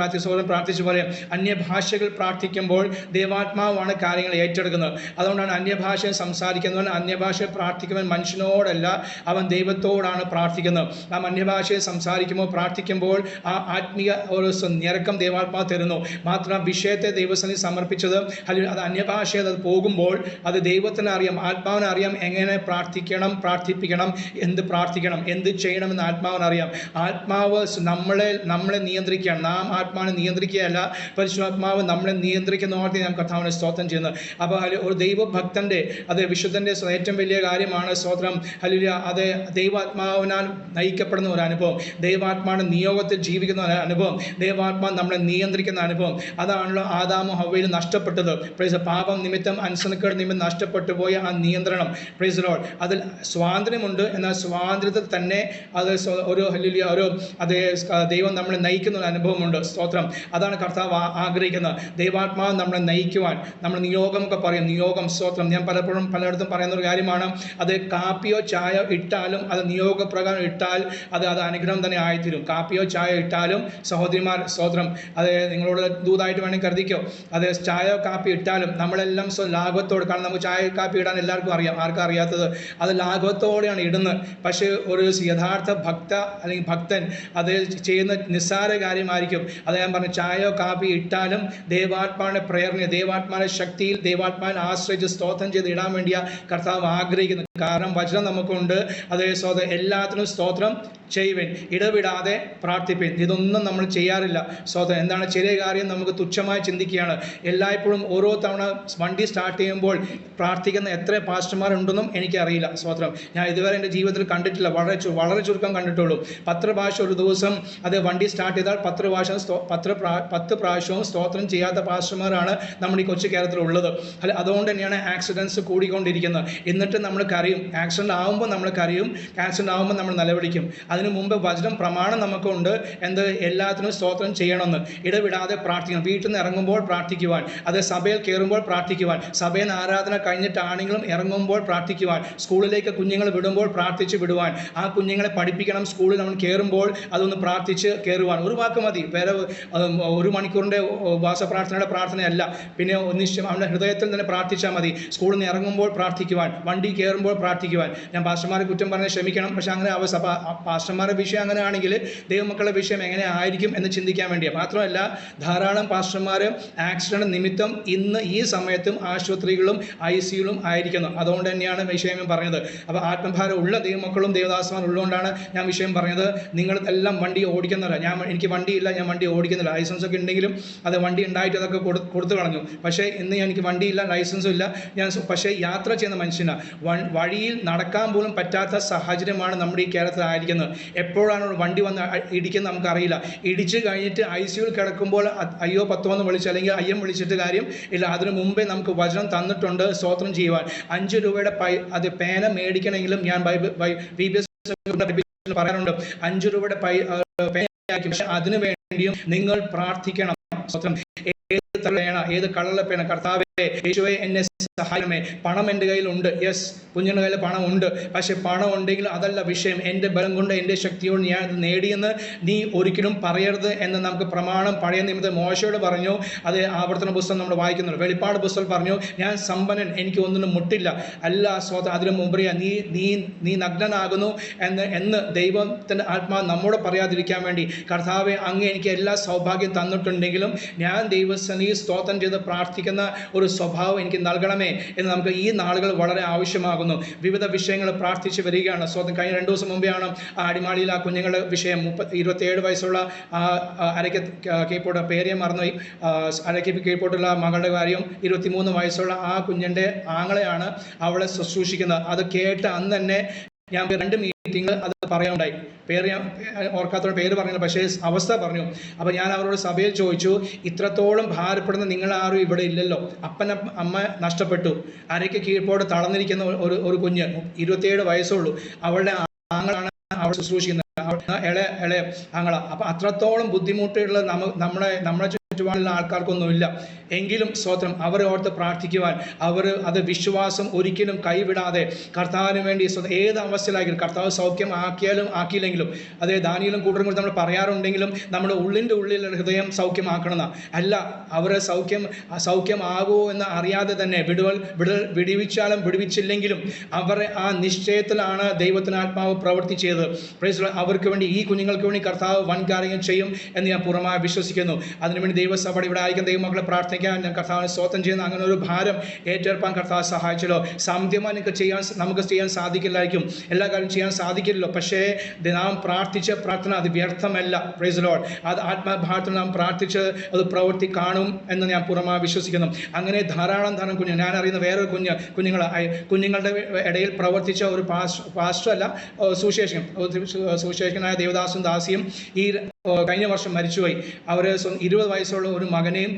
പ്രാർത്ഥിച്ചു പറയാം, അന്യഭാഷകൾ പ്രാർത്ഥിക്കുമ്പോൾ ദൈവാത്മാവാണ് കാര്യങ്ങൾ ഏറ്റെടുക്കുന്നത്. അതുകൊണ്ടാണ് അന്യഭാഷയിൽ സംസാരിക്കുന്നവൻ അന്യഭാഷയിൽ പ്രാർത്ഥിക്കുന്നവൻ മനുഷ്യനോടല്ല, അവൻ ദൈവത്തോടാണ് പ്രാർത്ഥിക്കുന്നത്. നാം അന്യഭാഷയിൽ പ്രാർത്ഥിക്കുമ്പോൾ ആ ആത്മീയ ഒരു ഞരക്കം ദൈവാത്മാവ് തരുന്നു. മാത്രം വിഷയത്തെ ദൈവസന്നിധി സമർപ്പിച്ചത് അത് അന്യഭാഷയിൽ അത് പോകുമ്പോൾ അത് ദൈവത്തിന് അറിയാം, ആത്മാവിന് അറിയാം എങ്ങനെ പ്രാർത്ഥിപ്പിക്കണം, എന്ത് പ്രാർത്ഥിക്കണം, എന്ത് ചെയ്യണമെന്ന് ആത്മാവിന് അറിയാം. ആത്മാവ് നമ്മളെ നിയന്ത്രിക്കുകയാണ്. നാം ആത്മാവിനെ നിയന്ത്രിക്കുകയല്ല, പരിശുദ്ധാത്മാവ് നമ്മളെ നിയന്ത്രിക്കുന്നതോടെ ഞാൻ കർത്താവിനെ സ്തോത്രം ചെയ്യുന്നത്. അപ്പോൾ ഒരു ദൈവഭക്തൻ്റെ വിശുദ്ധൻ്റെ ഏറ്റവും വലിയ കാര്യമാണ് സ്തോത്രം. അത് ദൈവാത്മാവിനാൽ നയിക്കപ്പെടുന്ന ഒരു അനുഭവം, ദൈവാത്മാവിന്റെ നിയോഗത്തിൽ ജീവിക്കുന്ന ഒരു അനുഭവം, ദൈവാത്മാവ് നമ്മളെ നിയന്ത്രിക്കുന്ന അനുഭവം. അതാണല്ലോ ആദാമും ഹവ്വയിലും നഷ്ടപ്പെട്ടത്. പാപം നിമിത്തം അനുസരണക്കേട് നിമിത്തം നഷ്ടപ്പെട്ടു പോയ ആ നിയന്ത്രണം. Price the Lord. അതിൽ സ്വാതന്ത്ര്യമുണ്ട്, എന്നാൽ സ്വാതന്ത്ര്യത്തിൽ തന്നെ ദൈവം നമ്മളെ നയിക്കുന്ന ഒരു അനുഭവമുണ്ട്. സ്തോത്രം. അതാണ് കർത്താവ് ആഗ്രഹിക്കുന്നത്. ദൈവാത്മാവ് നമ്മളെ നയിക്കുവാൻ. നമ്മൾ നിയോഗമൊക്കെ പറയും, നിയോഗം, സ്തോത്രം. ഞാൻ പലയിടത്തും പറയുന്ന ഒരു കാര്യമാണ്, അത് കാപ്പിയോ ചായ ഇട്ടാലും അത് നിയോഗപ്രകാരം ഇട്ടാൽ അത് അനുഗ്രഹം തന്നെ ആയിത്തീരും. കാപ്പിയോ ചായ ഇട്ടാലും സഹോദരിമാർ, സ്തോത്രം, അത് നിങ്ങളോട് ദൂതായിട്ട് വേണമെങ്കിൽ കരുതിക്കോ. അത് ചായ കാപ്പി ഇട്ടാലും നമ്മളെല്ലാം ലാഘവത്തോട്, കാരണം നമുക്ക് ചായ കാപ്പി ഇടാൻ എല്ലാവർക്കും അറിയാം. ആർക്കും അറിയാത്തത്? അത് ലാഘവത്തോടെയാണ് ഇടുന്നത്. പക്ഷേ ഒരു യഥാർത്ഥ അല്ലെങ്കിൽ ഭക്തൻ അത് ചെയ്യുന്ന നിസ്സാര കാര്യമായിരിക്കും. അത് ഞാൻ പറഞ്ഞു, ചായയോ കാപ്പി ഇട്ടാലും ദൈവാത്മാവിൻ്റെ പ്രേരണ, ദൈവാത്മാവിൻ്റെ ശക്തിയിൽ, ദൈവാത്മാവിനെ ആശ്രയിച്ച് സ്തോത്രം ചെയ്ത് ഇടാൻ വേണ്ടിയാണ് കർത്താവ് ആഗ്രഹിക്കുന്നത്. കാരണം വചനം നമുക്കുണ്ട്. അതേ എല്ലാത്തിനും സ്തോത്രം ചെയ്യുവിൻ, ഇടവിടാതെ പ്രാർത്ഥിപ്പിൻ. ഇതൊന്നും നമ്മൾ ചെയ്യാറില്ല. എന്താണ് ചെറിയ കാര്യം നമുക്ക് തുച്ഛമായി ചിന്തിക്കുകയാണ്. എല്ലായ്പ്പോഴും ഓരോ തവണ വണ്ടി സ്റ്റാർട്ട് ചെയ്യുമ്പോൾ പ്രാർത്ഥിക്കുന്ന എത്ര പാസ്റ്റർമാരുണ്ടെന്നും എനിക്കറിയില്ല. ഞാൻ ഇതുവരെ എൻ്റെ ജീവിതത്തിൽ കണ്ടിട്ടില്ല. വളരെ ചുരുക്കം കണ്ടിട്ടുള്ളൂ. 10 പ്രാവശ്യം ഒരു ദിവസം അത് വണ്ടി സ്റ്റാർട്ട് ചെയ്താൽ 10 പ്രാവശ്യവും സ്തോത്രം ചെയ്യാത്ത പാസ്റ്റർമാരാണ് നമ്മുടെ ഈ കൊച്ചു കേരളത്തിലുള്ളത്. അതുകൊണ്ട് തന്നെയാണ് ആക്സിഡൻസ് കൂടിക്കൊണ്ടിരിക്കുന്നത്. എന്നിട്ട് നമ്മൾ കരയും. ആക്സിഡൻ്റ് ആകുമ്പോൾ നമ്മൾ കരയും, ആക്സിഡൻ്റ് ആകുമ്പോൾ നമ്മൾ നിലവിളിക്കും. അതിനു മുമ്പ് വചനം പ്രമാണം നമുക്കുണ്ട്. എല്ലാത്തിനും സ്തോത്രം ചെയ്യണമെന്ന്. ഇടവിടാതെ പ്രാർത്ഥിക്കണം. വീട്ടിൽ നിന്ന് ഇറങ്ങുമ്പോൾ പ്രാർത്ഥിക്കുവാൻ, അത് സഭയിൽ കയറുമ്പോൾ പ്രാർത്ഥിക്കുവാൻ, സഭയിൽ ആരാധന കഴിഞ്ഞിട്ടാണെങ്കിലും ഇറങ്ങുമ്പോൾ പ്രാർത്ഥിക്കുവാൻ, സ്കൂളിലേക്ക് കുഞ്ഞുങ്ങൾ വിടുമ്പോൾ പ്രാർത്ഥിച്ച് വിടുവാൻ, ആ കുഞ്ഞുങ്ങളെ പഠിപ്പിക്കണം. സ്കൂളിൽ നമ്മൾ കയറുമ്പോൾ അതൊന്ന് പ്രാർത്ഥിച്ച് കയറുവാൻ. ഒരു വാക്ക് മതി. വേറെ 1 മണിക്കൂറിൻ്റെ ഉപവാസ പ്രാർത്ഥനയല്ല. പിന്നെ ഒന്നിച്ച് അവൻ്റെ ഹൃദയത്തിൽ തന്നെ പ്രാർത്ഥിച്ചാൽ മതി. സ്കൂളിൽ നിന്ന് ഇറങ്ങുമ്പോൾ പ്രാർത്ഥിക്കുവാൻ, വണ്ടി കയറുമ്പോൾ പ്രാർത്ഥിക്കുവാൻ. ഞാൻ പാസ്റ്റർമാരെ കുറ്റം പറഞ്ഞ് ക്ഷമിക്കണം. പക്ഷേ അങ്ങനെ പാസ്റ്റർമാരുടെ വിഷയം അങ്ങനെ ആണെങ്കിൽ ദൈവമക്കളുടെ വിഷയം എങ്ങനെ ആയിരിക്കും എന്ന് ചിന്തിക്കാൻ വേണ്ടിയാണ്. മാത്രമല്ല, ധാരാളം പാസ്റ്റർമാർ ആക്സിഡന്റ് നിമിത്തം ഇന്ന് ഈ സമയത്തും ആശുപത്രികളും ICUലും ആയിരിക്കുന്നു. അതുകൊണ്ട് തന്നെയാണ് വിഷയം പറഞ്ഞത്. അപ്പോൾ ആത്മഭാരം ഉള്ള ദൈവമക്കളും ദേവദാസന്മാരും ഉള്ളതുകൊണ്ടാണ് ഞാൻ വിഷയം പറഞ്ഞത്. നിങ്ങൾ എല്ലാം വണ്ടി ഓടിക്കുന്നവരാണ്. എനിക്ക് വണ്ടിയില്ല, ഞാൻ വണ്ടി ഓടിക്കുന്നില്ല. ലൈസൻസ് ഒക്കെ ഉണ്ടെങ്കിലും അത് വണ്ടി ഉണ്ടായിട്ട് അതൊക്കെ കൊടുത്തു കളഞ്ഞു. പക്ഷേ ഇന്ന് എനിക്ക് വണ്ടിയില്ല, ലൈസൻസും ഇല്ല. പക്ഷേ യാത്ര ചെയ്യുന്ന മനുഷ്യനാണ്. വഴിയിൽ നടക്കാൻ പോലും പറ്റാത്ത സാഹചര്യമാണ് നമ്മുടെ ഈ കേരളത്തിലായിരിക്കുന്നത്. എപ്പോഴാണ് വണ്ടി വന്ന് ഇടിക്കുന്നത് നമുക്കറിയില്ല. ഇടിച്ചു കഴിഞ്ഞിട്ട് ICUയിൽ കിടക്കുമ്പോൾ അയ്യോ 10 എന്ന് വിളിച്ച് അല്ലെങ്കിൽ അയ്യം വിളിച്ചിട്ട് കാര്യം ഇല്ല. അതിനു മുമ്പേ നമുക്ക് വചനം തന്നിട്ടുണ്ട് സ്തോത്രം ചെയ്യുവാൻ. 5 രൂപയുടെ അത് പേന മേടിക്കണമെങ്കിലും ഞാൻ VBS പറയാറുണ്ട്, 5 രൂപയുടെ പേനയാക്കി. പക്ഷെ അതിനു വേണ്ടിയും നിങ്ങൾ പ്രാർത്ഥിക്കണം. ഏത് കളറിലെ പേന? കർത്താവേ, യേശുവേ, എന്നെ സഹായമേ. പണം എൻ്റെ കയ്യിലുണ്ട്. യെസ്, കുഞ്ഞിൻ്റെ കയ്യിൽ പണം ഉണ്ട്. പക്ഷെ പണം ഉണ്ടെങ്കിൽ അതല്ല വിഷയം. എൻ്റെ ബലം കൊണ്ട്, എൻ്റെ ശക്തിയോട് ഞാൻ ഇത് നേടിയെന്ന് നീ ഒരിക്കലും പറയരുത് എന്ന് നമുക്ക് പ്രമാണം പഴയ നിയമത്തിൽ മോശയോട് പറഞ്ഞു. അത് ആവർത്തന പുസ്തകം നമ്മൾ വായിക്കുന്നുണ്ട്. വെളിപ്പാട് പുസ്തകം പറഞ്ഞു, ഞാൻ സമ്പന്നൻ, എനിക്ക് ഒന്നിനും മുട്ടില്ല. അല്ല അതിനു മുമ്പേ നീ നഗ്നനാകുന്നു എന്ന് ദൈവത്തിൻ്റെ ആത്മാവ് നമ്മോട് പറയാതിരിക്കാൻ വേണ്ടി, കർത്താവെ, അങ്ങ് എനിക്ക് എല്ലാ സൗഭാഗ്യം തന്നിട്ടുണ്ടെങ്കിലും ഞാൻ ദൈവസന്നിധിയിൽ സ്തോത്രം ചെയ്ത് പ്രാർത്ഥിക്കുന്ന ഒരു സ്വഭാവം എനിക്ക് നൽകണമേ എന്ന് നമുക്ക് ഈ നാളുകൾ വളരെ ആവശ്യമാകുന്നു. വിവിധ വിഷയങ്ങൾ പ്രാർത്ഥിച്ച് വരികയാണ്. കഴിഞ്ഞ 2 ദിവസം മുമ്പെയാണ് അടിമാലിയിൽ ആ കുഞ്ഞുങ്ങളുടെ വിഷയം. 27 വയസ്സുള്ള അരയ്ക്ക് കീഴ്പോട്ട്, പേരെ മറന്നുപോയി, അരയ്ക്ക് കീഴ്പോട്ടുള്ള മകളുടെ കാര്യം. 23 വയസ്സുള്ള ആ കുഞ്ഞിൻ്റെ ആങ്ങളെയാണ് അവളെ ശുശ്രൂഷിക്കുന്നത്. അത് കേട്ട് അന്ന് തന്നെ ഞാൻ 2 മീറ്റിംഗ് അത് പറയാനുണ്ടായി. പേര് ഞാൻ ഓർക്കാത്തോടെ പേര് പറഞ്ഞില്ല, പക്ഷേ അവസ്ഥ പറഞ്ഞു. അപ്പോൾ ഞാൻ അവരോട് സഭയിൽ ചോദിച്ചു, ഇത്രത്തോളം ഭാരപ്പെടുന്ന നിങ്ങളാരും ഇവിടെ ഇല്ലല്ലോ. അമ്മ നഷ്ടപ്പെട്ടു. അരയ്ക്ക് കീഴ്പോട്ട് തളർന്നിരിക്കുന്ന ഒരു കുഞ്ഞ്, 27 വയസ്സുള്ളൂ. അവളുടെ ആങ്ങളാണ് അവൾ ശുശ്രൂഷിക്കുന്നത്, ഇളയ ആങ്ങള. അപ്പം അത്രത്തോളം ബുദ്ധിമുട്ടുള്ള നമ്മളെ ചുറ്റുപാടുള്ള ആൾക്കാർക്കൊന്നുമില്ല. എങ്കിലും സ്തോത്രം, അവരെ ഓർത്ത് പ്രാർത്ഥിക്കുവാൻ, അത് വിശ്വാസം ഒരിക്കലും കൈവിടാതെ കർത്താവിന് വേണ്ടി ഏത് അവസ്ഥയിലായിരിക്കും, കർത്താവ് സൗഖ്യം ആക്കിയാലും ആക്കിയില്ലെങ്കിലും, അതേ ദാനിയേലും കൂട്ടരും കൂടി നമ്മൾ പറയാറുണ്ടെങ്കിലും നമ്മുടെ ഉള്ളിൻ്റെ ഹൃദയം സൗഖ്യമാക്കണമെന്ന അല്ല. അവരെ സൗഖ്യമാകുമോ എന്ന് അറിയാതെ തന്നെ വിടുവിച്ചാലും വിടുവിച്ചില്ലെങ്കിലും അവരെ ആ നിശ്ചയത്തിലാണ് ദൈവത്തിന് ആത്മാവ് പ്രവർത്തിച്ചത്. അവർക്ക് വേണ്ടി, ഈ കുഞ്ഞുങ്ങൾക്ക് വേണ്ടി കർത്താവ് വൻ കാര്യങ്ങൾ ചെയ്യും എന്ന് ഞാൻ പൂർണ്ണമായി വിശ്വസിക്കുന്നു. അതിനുവേണ്ടി ദൈവസഭ ഇവിടെ ആയിരിക്കും ദൈവമക്കളെ പ്രാർത്ഥിക്കാൻ ഞാൻ കർത്താവിനെ സ്തോത്രം ചെയ്യുന്ന അങ്ങനെ ഒരു ഭാരം ഏറ്റെടുപ്പാൻ കർത്താവ് സഹായിച്ചല്ലോ. സാമ്പത്തികമായി നമുക്ക് ചെയ്യാൻ സാധിക്കില്ലായിരിക്കും, എല്ലാ കാര്യം ചെയ്യാൻ സാധിക്കില്ലല്ലോ. പക്ഷേ നാം പ്രാർത്ഥിച്ച പ്രാർത്ഥന അത് വ്യർത്ഥമല്ല. Praise Lord. അത് ആത്മഭാരത്തിൽ നാം പ്രാർത്ഥിച്ച് അത് പ്രവൃത്തി കാണും എന്ന് ഞാൻ പൂർണ്ണമായി വിശ്വസിക്കുന്നു. അങ്ങനെ ധാരാളം കുഞ്ഞ്, ഞാൻ അറിയുന്ന വേറൊരു കുഞ്ഞുങ്ങളുടെ ഇടയിൽ പ്രവർത്തിച്ച ഒരു പാസ്റ്ററല്ല, സുശേഷകനായ ദേവദാസും ദാസിയും ഈ കഴിഞ്ഞ വർഷം മരിച്ചുപോയി. അവർ 20 വയസ്സുള്ള ഒരു മകനെയും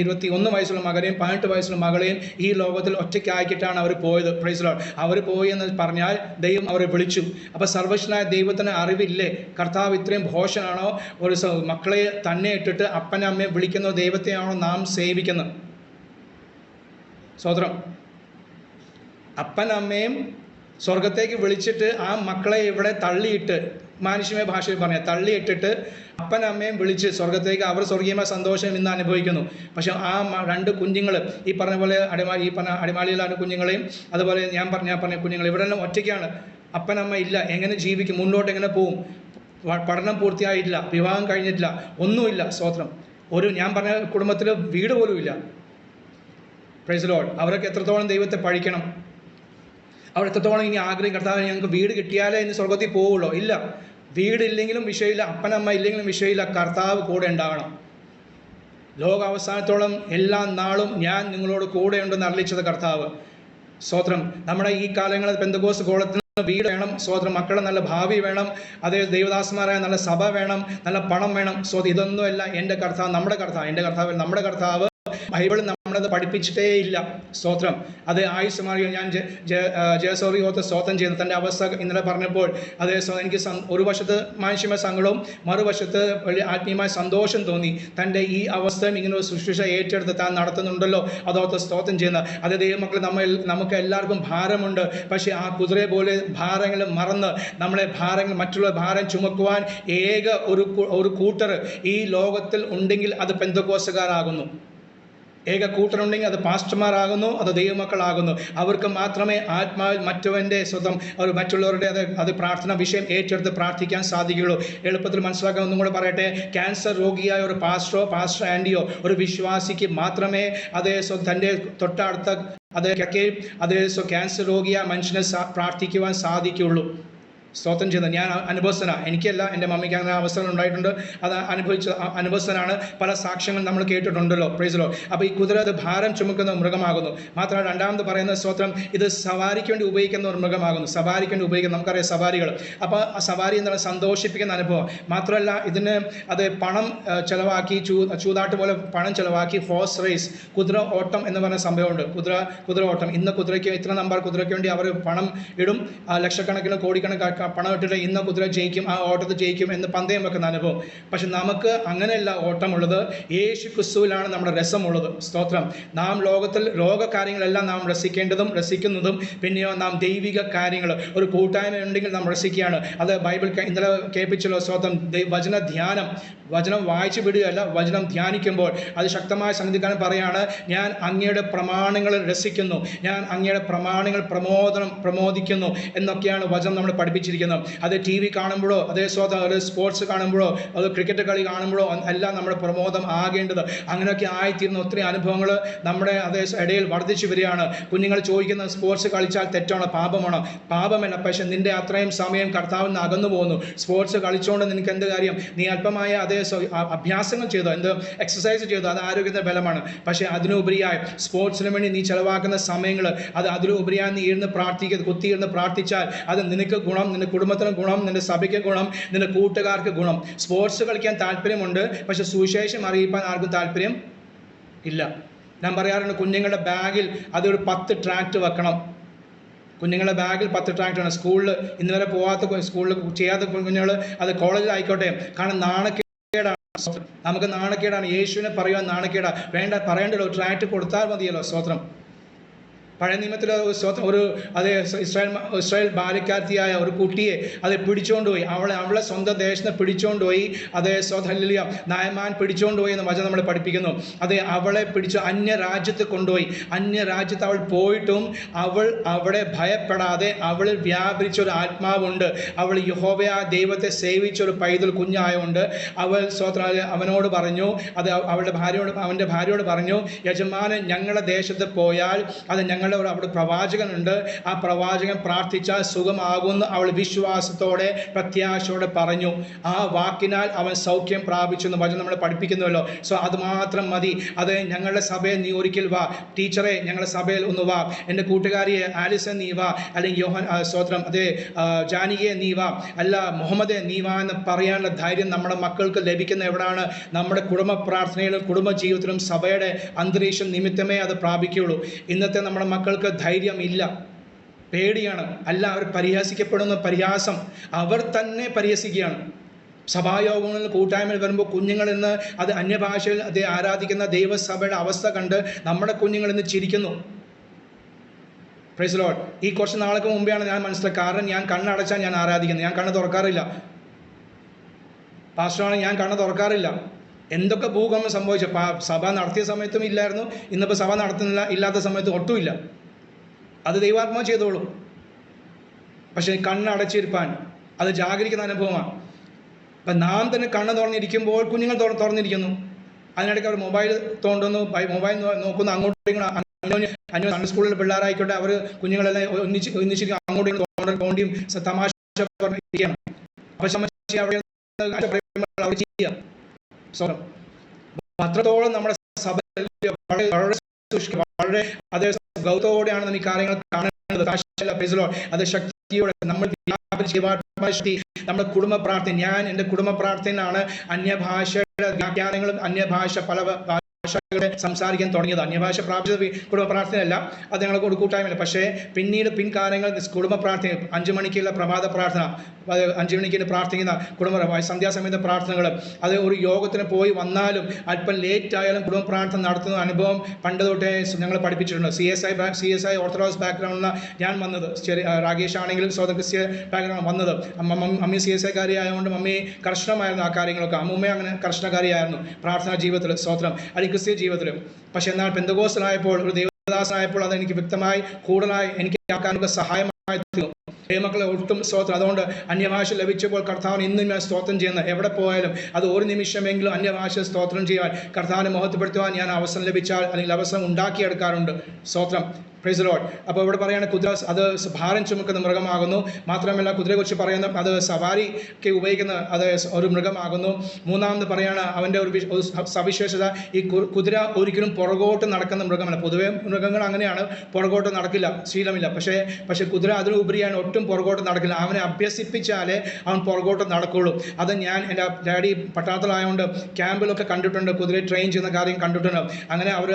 21 വയസ്സുള്ള മകനെയും 18 വയസ്സുള്ള മകളെയും ഈ ലോകത്തിൽ ഒറ്റയ്ക്കാക്കിയിട്ടാണ് അവർ പോയത്. Praise Lord. അവർ പോയി എന്ന് പറഞ്ഞാൽ ദൈവം അവരെ വിളിച്ചു. അപ്പോൾ സർവ്വശനായ ദൈവത്തിന് അറിവില്ലേ കർത്താവ് ഇത്രയും ഭോഷനാണോ? ഒരു മക്കളെ തന്നെ ഇട്ടിട്ട് അപ്പനമ്മയെ വിളിക്കുന്ന ദൈവത്തെയാണോ നാം സേവിക്കുന്നത്? സ്തോത്രം. അപ്പനമ്മയും സ്വർഗത്തേക്ക് വിളിച്ചിട്ട് ആ മക്കളെ ഇവിടെ തള്ളിയിട്ട്, മാനുഷ്യമായ ഭാഷയിൽ പറഞ്ഞാൽ തള്ളിയിട്ടിട്ട് അപ്പൻ അമ്മയും വിളിച്ച് സ്വർഗത്തേക്ക് അവർ സ്വർഗീയമായ സന്തോഷം ഇന്ന് അനുഭവിക്കുന്നു. പക്ഷെ ആ രണ്ട് കുഞ്ഞുങ്ങൾ, ഈ പറഞ്ഞ പോലെ അടിമാലിയിലാണ് കുഞ്ഞുങ്ങളെയും അതുപോലെ ഞാൻ പറഞ്ഞ കുഞ്ഞുങ്ങൾ ഇവിടെല്ലാം ഒറ്റയ്ക്കാണ്. അപ്പനമ്മ ഇല്ല. എങ്ങനെ ജീവിക്കും? മുന്നോട്ട് എങ്ങനെ പോവും? പഠനം പൂർത്തിയായിട്ടില്ല, വിവാഹം കഴിഞ്ഞിട്ടില്ല, ഒന്നുമില്ല. സ്തോത്രം. ഞാൻ പറഞ്ഞ കുടുംബത്തിൽ വീട് പോലും ഇല്ല. Price the Lord. അവരൊക്കെ എത്രത്തോളം ദൈവത്തെ പഴിക്കണം, അവർ എത്രത്തോളം ഇനി ആഗ്രഹം, കർത്താവ് ഞങ്ങൾക്ക് വീട് കിട്ടിയാലേ ഇനി സ്വർഗത്തിൽ പോവുള്ളൂ. ഇല്ല, വീടില്ലെങ്കിലും വിഷയമില്ല, അപ്പനമ്മ ഇല്ലെങ്കിലും വിഷയമില്ല, കർത്താവ് കൂടെ ഉണ്ടാകണം. ലോകാവസാനത്തോളം എല്ലാ നാളും ഞാൻ നിങ്ങളോട് കൂടെയുണ്ടെന്ന് അറിയിച്ചത് കർത്താവ്. സ്തോത്രം. നമ്മുടെ ഈ കാലങ്ങളിൽ പെന്തക്കോസ്ത് ഗോളത്തിന് വീട് വേണം. സ്തോത്രം. മക്കളെ നല്ല ഭാവി വേണം. അതേ ദൈവദാസന്മാരായ നല്ല സഭ വേണം, നല്ല പണം വേണം. സ്തോത്രം. ഇതൊന്നുമല്ല എൻ്റെ കർത്താവ്, നമ്മുടെ കർത്താവ് ബൈബിളിൽ നമ്മളത് പഠിപ്പിച്ചിട്ടേ ഇല്ല. സ്തോത്രം. അത് ആയുസ്മാറിയോ ഞാൻ ജയസോറി ഓർത്ത് സ്തോത്രം ചെയ്യുന്നു. തൻ്റെ അവസ്ഥ ഇന്നലെ പറഞ്ഞപ്പോൾ അതേ എനിക്ക് ഒരു വശത്ത് മാനുഷ്യമായ സങ്കടവും മറുവശത്ത് വലിയ ആത്മീയമായ സന്തോഷം തോന്നി. തൻ്റെ ഈ അവസ്ഥയും ഇങ്ങനെ ഒരു ശുശ്രൂഷ ഏറ്റെടുത്ത് താൻ നടത്തുന്നുണ്ടല്ലോ, അതോർത്ത് സ്തോത്രം ചെയ്യുന്ന. അതേ ദൈവമക്കൾ, നമുക്ക് എല്ലാവർക്കും ഭാരമുണ്ട്. പക്ഷേ ആ കുതിരയെ പോലെ ഭാരങ്ങൾ മറന്ന് മറ്റുള്ള ഭാരം ചുമക്കുവാൻ ഏക ഒരു കൂട്ടർ ഈ ലോകത്തിൽ ഉണ്ടെങ്കിൽ അത് പെന്തക്കോസ്തുകാരാകുന്നു. ഏക കൂട്ടരുണ്ടെങ്കിൽ അത് പാസ്റ്റർമാരാകുന്നു, അത് ദൈവമക്കളാകുന്നു. അവർക്ക് മാത്രമേ ആത്മാവിൽ മറ്റവൻ്റെ സ്വന്തം മറ്റുള്ളവരുടെ അത് പ്രാർത്ഥന വിഷയം ഏറ്റെടുത്ത് പ്രാർത്ഥിക്കാൻ സാധിക്കുകയുള്ളൂ. എളുപ്പത്തിൽ മനസ്സിലാക്കാൻ ഒന്നും കൂടെ പറയട്ടെ. ക്യാൻസർ രോഗിയായ ഒരു പാസ്റ്റർ ആൻഡിയോ ഒരു വിശ്വാസിക്ക് മാത്രമേ തൻ്റെ തൊട്ടടുത്ത ക്യാൻസർ രോഗിയായ മനുഷ്യനെ പ്രാർത്ഥിക്കുവാൻ സാധിക്കുകയുള്ളൂ. സ്തോത്രം ചെയ്യുന്നത്. ഞാൻ അനുഭവസ്ഥനാണ്. എനിക്കല്ല, എൻ്റെ മമ്മിക്ക് അങ്ങനെ അവസരം ഉണ്ടായിട്ടുണ്ട്. അത് അനുഭവസ്ഥനാണ്. പല സാക്ഷ്യങ്ങൾ നമ്മൾ കേട്ടിട്ടുണ്ടല്ലോ. Praise the Lord. അപ്പോൾ ഈ കുതിര അത് ഭാരം ചുമക്കുന്ന മൃഗമാകുന്നു. മാത്രമല്ല രണ്ടാമത് പറയുന്ന സ്തോത്രം, ഇത് സവാരിക്ക് വേണ്ടി ഉപയോഗിക്കുന്ന ഒരു മൃഗമാകുന്നു. സവാരിക്ക് വേണ്ടി ഉപയോഗിക്കുന്ന, നമുക്കറിയാം സവാരികൾ. അപ്പോൾ ആ സവാരി എന്താണ്? സന്തോഷിപ്പിക്കുന്ന അനുഭവം. മാത്രമല്ല ഇതിന് അത് പണം ചിലവാക്കി, ചൂതാട്ട് പോലെ പണം ചിലവാക്കി ഹോഴ്സ് റേസ്, കുതിര ഓട്ടം എന്ന് പറഞ്ഞ സംഭവമുണ്ട്. കുതിര ഓട്ടം. ഇന്ന് കുതിരയ്ക്ക് ഇത്ര നമ്പർ കുതിരയ്ക്ക് വേണ്ടി അവർ പണം ഇടും. ലക്ഷക്കണക്കിന് കോടിക്കണക്കിന് പണം ഇട്ടിട്ട് ഇന്ന കുതിര ജയിക്കും, ആ ഓട്ടത്തിൽ ജയിക്കും എന്ന് പന്തയം വെക്കുന്ന അനുഭവം. പക്ഷെ നമുക്ക് അങ്ങനെയല്ല ഓട്ടമുള്ളത്. യേശു ക്രിസ്തുവിലാണ് നമ്മുടെ രസമുള്ളത്. സ്തോത്രം. നാം ലോകത്തിൽ കാര്യങ്ങളെല്ലാം നാം രസിക്കുന്നതും പിന്നെയോ നാം ദൈവിക കാര്യങ്ങൾ, ഒരു കൂട്ടായ്മ ഉണ്ടെങ്കിൽ നാം രസിക്കുകയാണ്. അത് ബൈബിൾ ഇന്നലെ കേൾപ്പിച്ചല്ലോ. സ്തോത്രം. വചനം വായിച്ചു വിടുകയല്ല, വചനം ധ്യാനിക്കുമ്പോൾ അത് ശക്തമായ സന്നിധിക്കാരൻ പറയാണ്, ഞാൻ അങ്ങയുടെ പ്രമാണങ്ങൾ രസിക്കുന്നു, ഞാൻ അങ്ങയുടെ പ്രമാണങ്ങൾ പ്രമോദിക്കുന്നു എന്നൊക്കെയാണ് വചനം നമ്മൾ പഠിപ്പിച്ചിരിക്കുന്നത്. അത് ടി വി കാണുമ്പോഴോ അതേ സ്പോർട്സ് കാണുമ്പോഴോ അത് ക്രിക്കറ്റ് കളി കാണുമ്പോഴോ എല്ലാം നമ്മുടെ പ്രമോദം ആകേണ്ടത്. അങ്ങനെയൊക്കെ ആയിത്തീരുന്ന ഒത്തിരി അനുഭവങ്ങൾ നമ്മുടെ ഇടയിൽ വർദ്ധിച്ചു വരികയാണ്. കുഞ്ഞുങ്ങൾ ചോദിക്കുന്ന സ്പോർട്സ് കളിച്ചാൽ തെറ്റാണോ, പാപമാണോ? പാപമല്ല. പക്ഷെ നിന്റെ അത്രയും സമയം കർത്താവിൽ നിന്ന് അകന്നു പോകുന്നു. സ്പോർട്സ് കളിച്ചുകൊണ്ട് നിനക്ക് എന്ത് കാര്യം? നീ അല്പമായ അഭ്യാസങ്ങൾ ചെയ്തോ, എക്സസൈസ് ചെയ്തോ, അത് ആരോഗ്യത്തിന്റെ ബലമാണ്. പക്ഷെ അതിനുപരിയായി സ്പോർട്സിന് വേണ്ടി നീ ചെലവാക്കുന്ന സമയങ്ങൾ, അതിലുപരിയായി നീ കുത്തിയിരുന്ന് പ്രാർത്ഥിച്ചാൽ അത് നിനക്ക് ഗുണം, നിന്റെ കുടുംബത്തിന് ഗുണം, നിന്റെ സഭയ്ക്ക് ഗുണം, നിന്റെ കൂട്ടുകാർക്ക് ഗുണം. സ്പോർട്സ് കളിക്കാൻ താല്പര്യമുണ്ട്, പക്ഷെ സുവിശേഷം അറിയിക്കാൻ ആർക്കും താല്പര്യം ഇല്ല. ഞാൻ പറയാറുണ്ട്, കുഞ്ഞുങ്ങളുടെ ബാഗിൽ അതൊരു 10 ട്രാക്ട് വെക്കണം. കുഞ്ഞുങ്ങളുടെ ബാഗിൽ 10 ട്രാക്ട് വേണം. സ്കൂളിൽ ഇന്ന് വരെ സ്കൂളിൽ ചെയ്യാത്ത കുഞ്ഞുങ്ങൾ അത് കോളേജിലായിക്കോട്ടെ. കാരണം നാണക്കേടാണ്. നമുക്ക് നാണക്കേടാണ്. യേശുവിനെ പറയുവാൻ നാണക്കേടാ. പറയേണ്ടല്ലോ, ട്രാക്ട് കൊടുത്താൽ മതിയല്ലോ. സ്തോത്രം. പഴയ നിയമത്തിൽ ഇസ്രായേൽ ബാലിക്കാർത്തിയായ ഒരു കുട്ടിയെ അത് പിടിച്ചുകൊണ്ടുപോയി. അവളെ സ്വന്തം ദേശത്ത് പിടിച്ചുകൊണ്ടുപോയി. ഹല്ലേലൂയ, നായമാൻ പിടിച്ചുകൊണ്ടുപോയി എന്ന് വചനം നമ്മളെ പഠിപ്പിക്കുന്നു. അവളെ പിടിച്ചു അന്യരാജ്യത്ത് കൊണ്ടുപോയി. അന്യരാജ്യത്ത് അവൾ പോയിട്ടും അവൾ അവിടെ ഭയപ്പെടാതെ അവളിൽ വ്യാപരിച്ചൊരു ആത്മാവുണ്ട്. അവൾ യഹോവയാ ദൈവത്തെ സേവിച്ചൊരു പൈതൽ കുഞ്ഞായതുകൊണ്ട് അവൾ അവനോട് പറഞ്ഞു, അവൻ്റെ ഭാര്യയോട് പറഞ്ഞു, യജമാനൻ ഞങ്ങളുടെ ദേശത്ത് പോയാൽ അത് അവിടെ പ്രവാചകനുണ്ട്, ആ പ്രവാചകൻ പ്രാർത്ഥിച്ചാൽ സുഖമാകുമെന്ന് അവൾ വിശ്വാസത്തോടെ പ്രത്യാശയോടെ പറഞ്ഞു. ആ വാക്കിനാൽ അവൻ സൗഖ്യം പ്രാപിച്ചു എന്ന് വചനം നമ്മളെ പഠിപ്പിക്കുന്നുവല്ലോ. അത് മാത്രം മതി. ഞങ്ങളുടെ സഭയിൽ നീ ഒരിക്കൽ വാ, ടീച്ചറെ ഞങ്ങളുടെ സഭയിൽ ഒന്ന് വാ, എൻ്റെ കൂട്ടുകാരിയെ ആലിസൻ നീ വാ, അല്ലെങ്കിൽ ജാനികയെ നീ വാ, അല്ല മുഹമ്മദെ നീ വാ എന്ന് പറയാനുള്ള ധൈര്യം നമ്മുടെ മക്കൾക്ക് ലഭിക്കുന്ന എവിടെയാണ്? നമ്മുടെ കുടുംബ പ്രാർത്ഥനയിലും കുടുംബ ജീവിതത്തിലും സഭയുടെ അന്തരീക്ഷം നിമിത്തമേ അത് പ്രാപിക്കുകയുള്ളൂ. ഇന്നത്തെ നമ്മുടെ മക്കൾക്ക് ധൈര്യമില്ല, പേടിയാണ്. അല്ല, അവർ പരിഹസിക്കപ്പെടുന്ന പരിഹാസം അവർ തന്നെ പരിഹസിക്കുകയാണ്. സഭായോഗങ്ങളിൽ കൂട്ടായ്മയിൽ വരുമ്പോൾ കുഞ്ഞുങ്ങൾ ഇന്ന് അത് അന്യഭാഷയിൽ ആരാധിക്കുന്ന ദൈവസഭയുടെ അവസ്ഥ കണ്ട് നമ്മുടെ കുഞ്ഞുങ്ങൾ ഇന്ന് ചിരിക്കുന്നു. Praise Lord. ഈ കുറച്ച് നാൾക്ക് മുമ്പെയാണ് ഞാൻ മനസ്സിലാക്കുക. കാരണം ഞാൻ കണ്ണടച്ചാൽ ഞാൻ ആരാധിക്കുന്നത്, ഞാൻ കണ്ണ് തുറക്കാറില്ല. പാസ്റ്ററാണ്, ഞാൻ കണ്ണ് തുറക്കാറില്ല. എന്തൊക്കെ ഭൂകമ്പം സംഭവിച്ചു, സഭ നടത്തിയ സമയത്തും ഇല്ലായിരുന്നു, ഇന്നിപ്പോൾ സഭ നടത്തുന്നില്ല, ഇല്ലാത്ത സമയത്ത് ഒട്ടുമില്ല. അത് ദൈവാത്മാവ് ചെയ്തോളൂ. പക്ഷേ കണ്ണടച്ചിരിപ്പാൻ അത് ജാഗരിക്കുന്ന അനുഭവമാണ്. അപ്പം നാം തന്നെ കണ്ണ് തുറന്നിരിക്കുമ്പോൾ കുഞ്ഞുങ്ങൾ തുറന്നിരിക്കുന്നു. അതിനിടയ്ക്ക് അവർ മൊബൈൽ തോണ്ടുന്നു, മൊബൈൽ നോക്കുന്നു, അങ്ങോട്ടും സൺഡേ സ്കൂളിലെ പിള്ളേരായിക്കോട്ടെ, അവർ കുഞ്ഞുങ്ങളെല്ലാം ഒന്നിച്ചിരിക്കും, അങ്ങോട്ടും തോണ്ടിയും തമാശ പറഞ്ഞിരിക്കുകയാണ്. അവർ ചെയ്യുക. അത്രത്തോളം നമ്മുടെ സഭ വളരെ അതേ ഗൗരവത്തോടെയാണ് നമ്മൾ ഈ കാര്യങ്ങൾ കാണുന്നത്. അത് ശക്തിയോടെ നമ്മൾ നമ്മുടെ കുടുംബ പ്രാർത്ഥന, ഞാൻ എൻ്റെ കുടുംബ പ്രാർത്ഥനയാണ് അന്യഭാഷയുടെ വ്യാഖ്യാനങ്ങളും അന്യഭാഷ പല ഭാഷകളെ സംസാരിക്കാൻ തുടങ്ങിയത്. അന്യഭാഷ പ്രാപിച്ചത് കുടുംബ പ്രാർത്ഥനയല്ല, അത് ഞങ്ങൾക്ക് ഒരു കൂട്ടായ്മയില്ല. പക്ഷേ പിന്നീട് പിൻകാലങ്ങൾ കുടുംബ പ്രാർത്ഥന, 5 മണിക്കുള്ള പ്രഭാത പ്രാർത്ഥന, 5 മണിക്ക് പ്രാർത്ഥിക്കുന്ന കുടുംബ സന്ധ്യാസമയത്തെ പ്രാർത്ഥനകൾ, അത് ഒരു യോഗത്തിന് പോയി വന്നാലും അല്പം ലേറ്റ് ആയാലും കുടുംബ പ്രാർത്ഥന നടത്തുന്ന അനുഭവം പണ്ട് തൊട്ടേ ഞങ്ങൾ പഠിപ്പിച്ചിട്ടുണ്ട്. CSI ഓർത്തഡോക്സ് ബാക്ക്ഗ്രൗണ്ടിൽ ഞാൻ വന്നത്. രാകേഷ് ആണെങ്കിലും സ്വതന്ത്ര ക്രിസ്ത്യ ബാക്ക്ഗ്രൗണ്ട് വന്നത്. മമ്മി CSI കാരി ആയതുകൊണ്ട് മമ്മി കർശനമായിരുന്നു ആ കാര്യങ്ങളൊക്കെ. അമ്മൂമ്മ അങ്ങനെ കർശനകാരിയായിരുന്നു പ്രാർത്ഥനാ ജീവിതത്തിൽ, സ്തോത്രം, അല്ലെങ്കിൽ ക്രിസ്ത്യ ജീവിതത്തിലും. പക്ഷെ എന്നാൽ പെന്തക്കോസ്തലായപ്പോൾ, ഒരു ദൈവദാസനായപ്പോൾ അത് എനിക്ക് വ്യക്തമായി കൂടുതലായി എനിക്ക് ആക്കാനൊക്കെ സഹായമായി തീർന്നു. മക്കളെ ഒട്ടും സ്തോത്രം. അതുകൊണ്ട് അന്യഭാഷ ലഭിച്ചപ്പോൾ കർത്താവിന് ഇന്നും ഞാൻ സ്തോത്രം ചെയ്യുന്നത്. എവിടെ പോയാലും അത് ഒരു നിമിഷമെങ്കിലും അന്യഭാഷ സ്തോത്രം ചെയ്യാൻ, കർത്താവിനെ മഹത്വപ്പെടുത്തുവാൻ ഞാൻ അവസരം ലഭിച്ചാൽ അല്ലെങ്കിൽ അവസരം ഉണ്ടാക്കിയെടുക്കാറുണ്ട്. സ്തോത്രം, പ്രൈസ് ദി ലോർഡ്. അപ്പോൾ ഇവിടെ പറയുകയാണ് കുതിര അത് ഭാരം ചുമക്കുന്ന മൃഗമാകുന്നു. മാത്രമല്ല കുതിരയെക്കുറിച്ച് പറയുന്ന അത് സവാരിക്ക് ഉപയോഗിക്കുന്ന അത് ഒരു മൃഗമാകുന്നു. മൂന്നാമത് പറയുകയാണ് അവൻ്റെ ഒരു സവിശേഷത, ഈ കുതിര ഒരിക്കലും പുറകോട്ട് നടക്കുന്ന മൃഗമല്ല. പൊതുവേ മൃഗങ്ങൾ അങ്ങനെയാണ്, പുറകോട്ട് നടക്കില്ല, ശീലമില്ല. പക്ഷേ കുതിര അതിനുപരിയാണ് ഒട്ടും പുറകോട്ട് നടക്കില്ല. അവനെ അഭ്യസിപ്പിച്ചാലേ അവൻ പുറകോട്ട് നടക്കുള്ളൂ. അത് ഞാൻ എൻ്റെ ഡാഡി പട്ടാളത്തിലായതുകൊണ്ട് ക്യാമ്പിലൊക്കെ കണ്ടിട്ടുണ്ട്, കുതിരയെ ട്രെയിൻ ചെയ്യുന്ന കാര്യം കണ്ടിട്ടുണ്ട്. അങ്ങനെ അവർ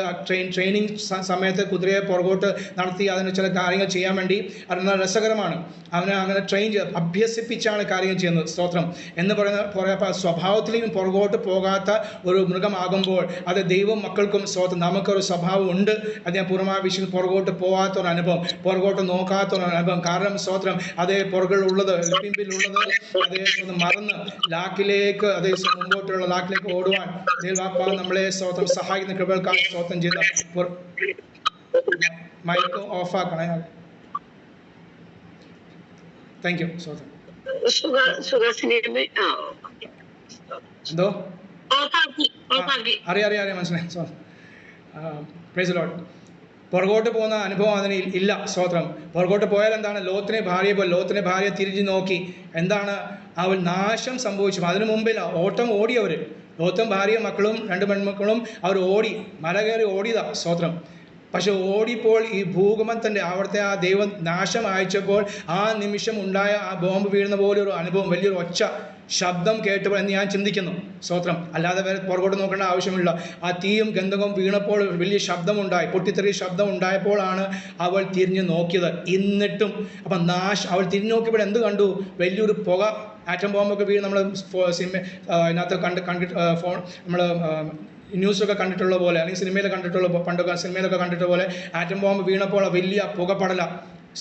ട്രെയിനിങ് സമയത്ത് കുതിരയെ പുറകോട്ട് നടത്തി അതിന് ചില കാര്യങ്ങൾ ചെയ്യാൻ വേണ്ടി, അത് രസകരമാണ്. അവനെ അങ്ങനെ ട്രെയിൻ ചെയ്ത് അഭ്യസിപ്പിച്ചാണ് കാര്യങ്ങൾ ചെയ്യുന്നത്. സ്തോത്രം എന്ന് പറയുന്ന സ്വഭാവത്തിലേക്കും പുറകോട്ട് പോകാത്ത ഒരു മൃഗമാകുമ്പോൾ അത് ദൈവം മക്കൾക്കും സ്തോത്രം നമുക്കൊരു സ്വഭാവം ഉണ്ട്. അത് ഞാൻ പൂർണ്ണമായ വിഷയം പുറകോട്ട് പോകാത്തൊരു അനുഭവം, പുറകോട്ട് നോക്കാത്തൊരു അനുഭവം. കാരണം സ്തോത്രം അതേ പുറകിലുള്ളത്, പിമ്പിലുള്ളത് അതേ മറന്ന് ലാക്കിലേക്ക്, അതേ മുമ്പോട്ടുള്ള ലാക്കിലേക്ക് ഓടുവാൻ ദൈവാത്മാവ് നമ്മളെ സ്തോത്രം സഹായിക്കുന്ന കൃപകൾക്കാണ് സ്തോത്രം ചെയ്ത. മൈക്ക് ഓഫ് ആക്കണേ. Thank you. സ്തോത്രം. എന്തോ അറിയാം മനസ്സിലായി. Praise the Lord. പുറകോട്ട് പോകുന്ന അനുഭവം അതിന് ഇല്ല. സ്തോത്രം. പുറകോട്ട് പോയാൽ എന്താണ്? ലോത്തിനെ ഭാര്യ തിരിഞ്ഞു നോക്കി. എന്താണ്? അവൾ നാശം സംഭവിച്ചു. അതിനു മുമ്പിൽ ഓട്ടം ഓടിയവർ, ലോത്തും ഭാര്യയും മക്കളും 2 പെൺമക്കളും അവർ ഓടി, മല കയറി ഓടിയതാ. സ്തോത്രം. പക്ഷെ ഓടിപ്പോൾ ഈ ഭൂകമ്പത്തിൻ്റെ അവിടുത്തെ ആ ദൈവം നാശം അയച്ചപ്പോൾ ആ നിമിഷം ഉണ്ടായ ആ ബോംബ് വീഴുന്ന പോലെ ഒരു അനുഭവം, വലിയൊരു ഒച്ച ശബ്ദം കേട്ടപ്പോൾ എന്ന് ഞാൻ ചിന്തിക്കുന്നു. സ്തോത്രം. അല്ലാതെ വേറെ പുറകോട്ട് നോക്കേണ്ട ആവശ്യമില്ല. ആ തീയും ഗന്ധകവും വീണപ്പോൾ വലിയ ശബ്ദമുണ്ടായി, പൊട്ടിത്തെറിയ ശബ്ദം ഉണ്ടായപ്പോഴാണ് അവൾ തിരിഞ്ഞു നോക്കിയത്. എന്നിട്ടും അപ്പം അവൾ തിരിഞ്ഞു നോക്കിയപ്പോൾ എന്ത് കണ്ടു? വലിയൊരു പുക, ആറ്റം ബോംബൊക്കെ വീണ് നമ്മൾ ഇതിനകത്ത് നമ്മൾ ന്യൂസൊക്കെ കണ്ടിട്ടുള്ള പോലെ, അല്ലെങ്കിൽ സിനിമയിൽ കണ്ടിട്ടുള്ള, പണ്ടൊക്കെ സിനിമയിലൊക്കെ കണ്ടിട്ടുള്ള പോലെ ആറ്റം ബോംബ് വീണപ്പോൾ വലിയ പുകപടല.